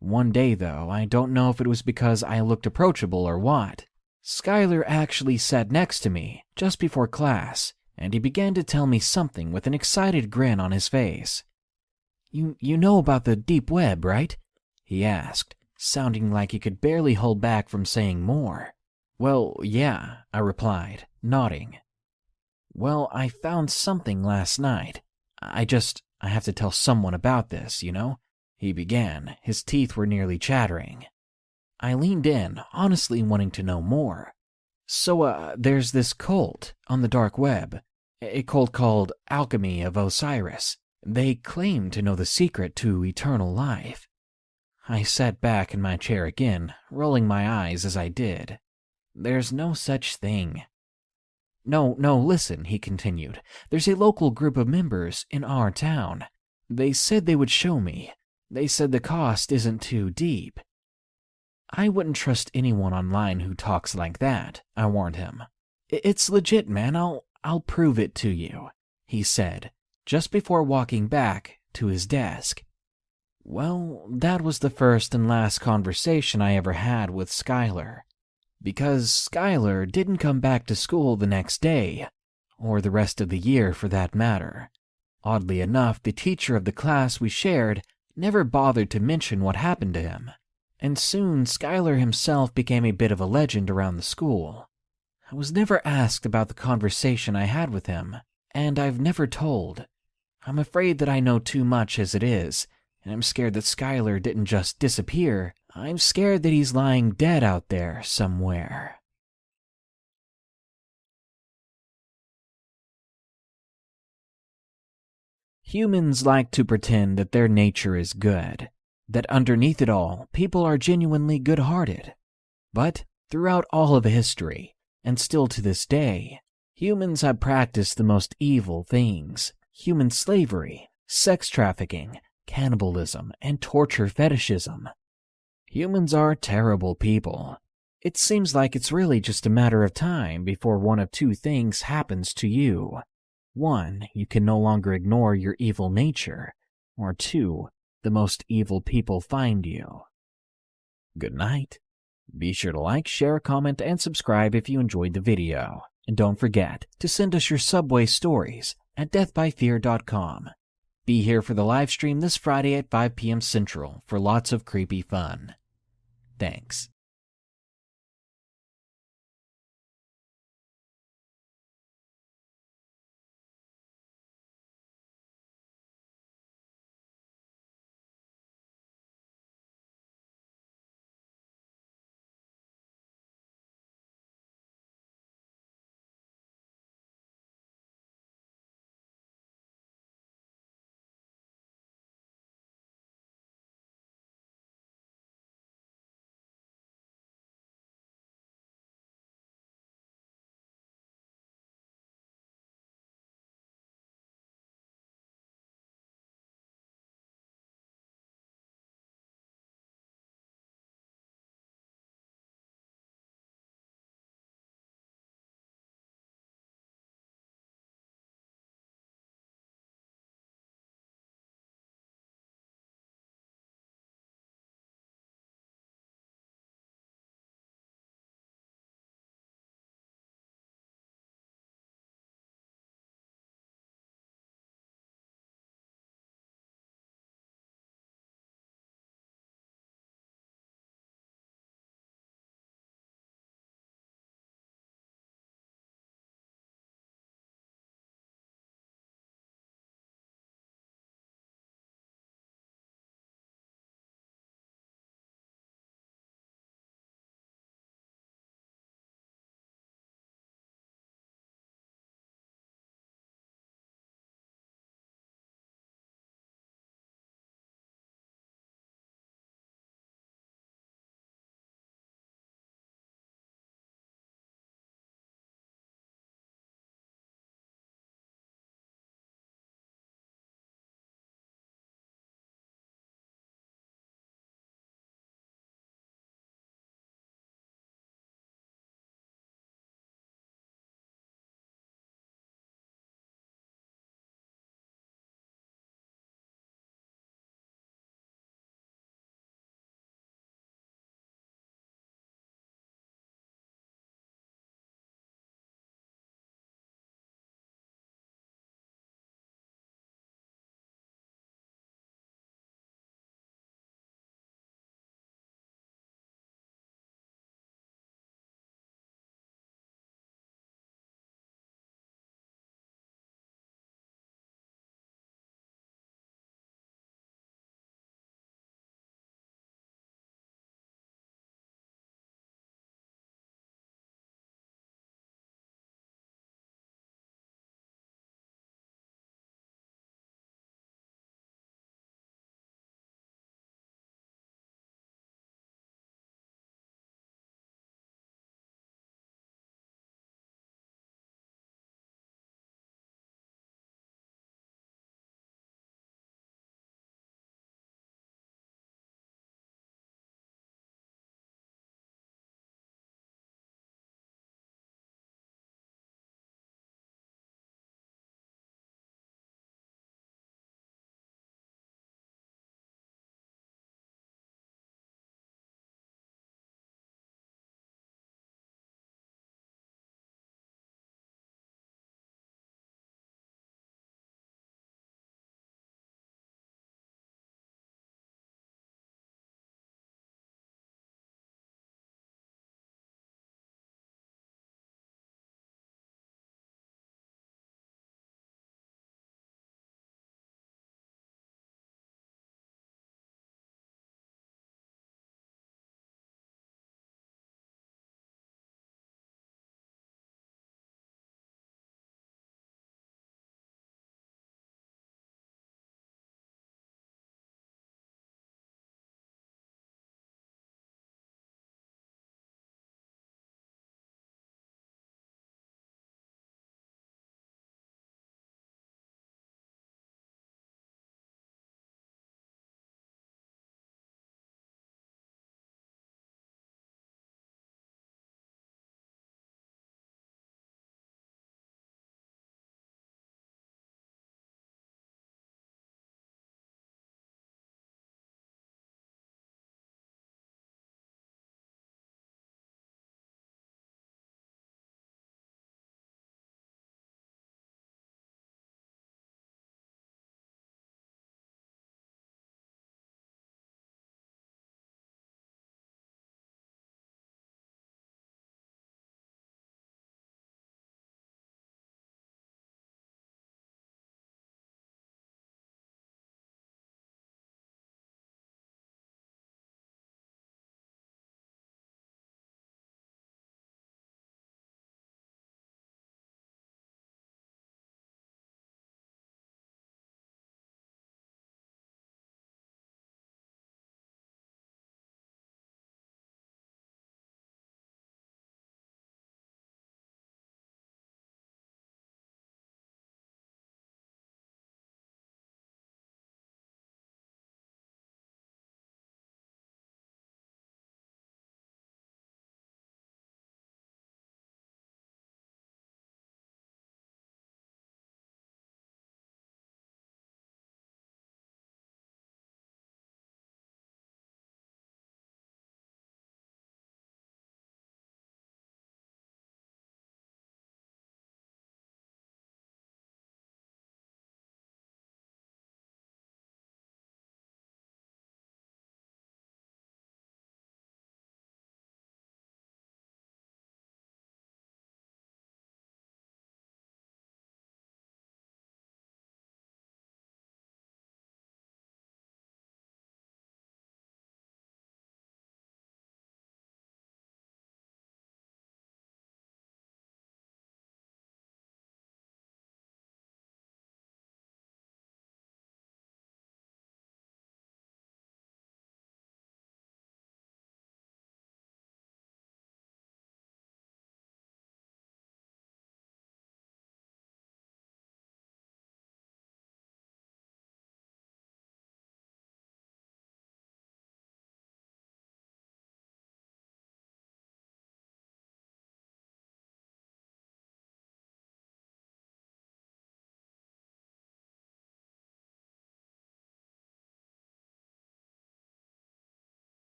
Speaker 2: One day, though, I don't know if it was because I looked approachable or what, Skylar actually sat next to me just before class, and he began to tell me something with an excited grin on his face. You know about the deep web, right?" he asked, sounding like he could barely hold back from saying more. "Well, yeah," I replied, nodding. "Well, I found something last night. I have to tell someone about this, you know?" he began. His teeth were nearly chattering. I leaned in, honestly wanting to know more. So, there's this cult on the dark web, a cult called Alchemy of Osiris. They claim to know the secret to eternal life. I sat back in my chair again, rolling my eyes as I did. "There's no such thing." No, listen," he continued. "There's a local group of members in our town. They said they would show me. They said the cost isn't too deep." "I wouldn't trust anyone online who talks like that," I warned him. "It's legit, man. I'll prove it to you," he said, just before walking back to his desk. Well, that was the first and last conversation I ever had with Skylar. because Skylar didn't come back to school the next day, or the rest of the year for that matter. Oddly enough, the teacher of the class we shared never bothered to mention what happened to him, and soon Skylar himself became a bit of a legend around the school. I was never asked about the conversation I had with him, and I've never told. I'm afraid that I know too much as it is, and I'm scared that Skylar didn't just disappear. I'm scared that he's lying dead out there somewhere. Humans like to pretend that their nature is good, that underneath it all, people are genuinely good-hearted. But throughout all of history, and still to this day, humans have practiced the most evil things: human slavery, sex trafficking, cannibalism, and torture fetishism. Humans are terrible people. It seems like it's really just a matter of time before one of two things happens to you. One, you can no longer ignore your evil nature, or two, the most evil people find you. Good night. Be sure to like, share, comment, and subscribe if you enjoyed the video. And don't forget to send us your subway stories at deathbyfear.com. Be here for the live stream this Friday at 5 p.m. Central for lots of creepy fun. Thanks.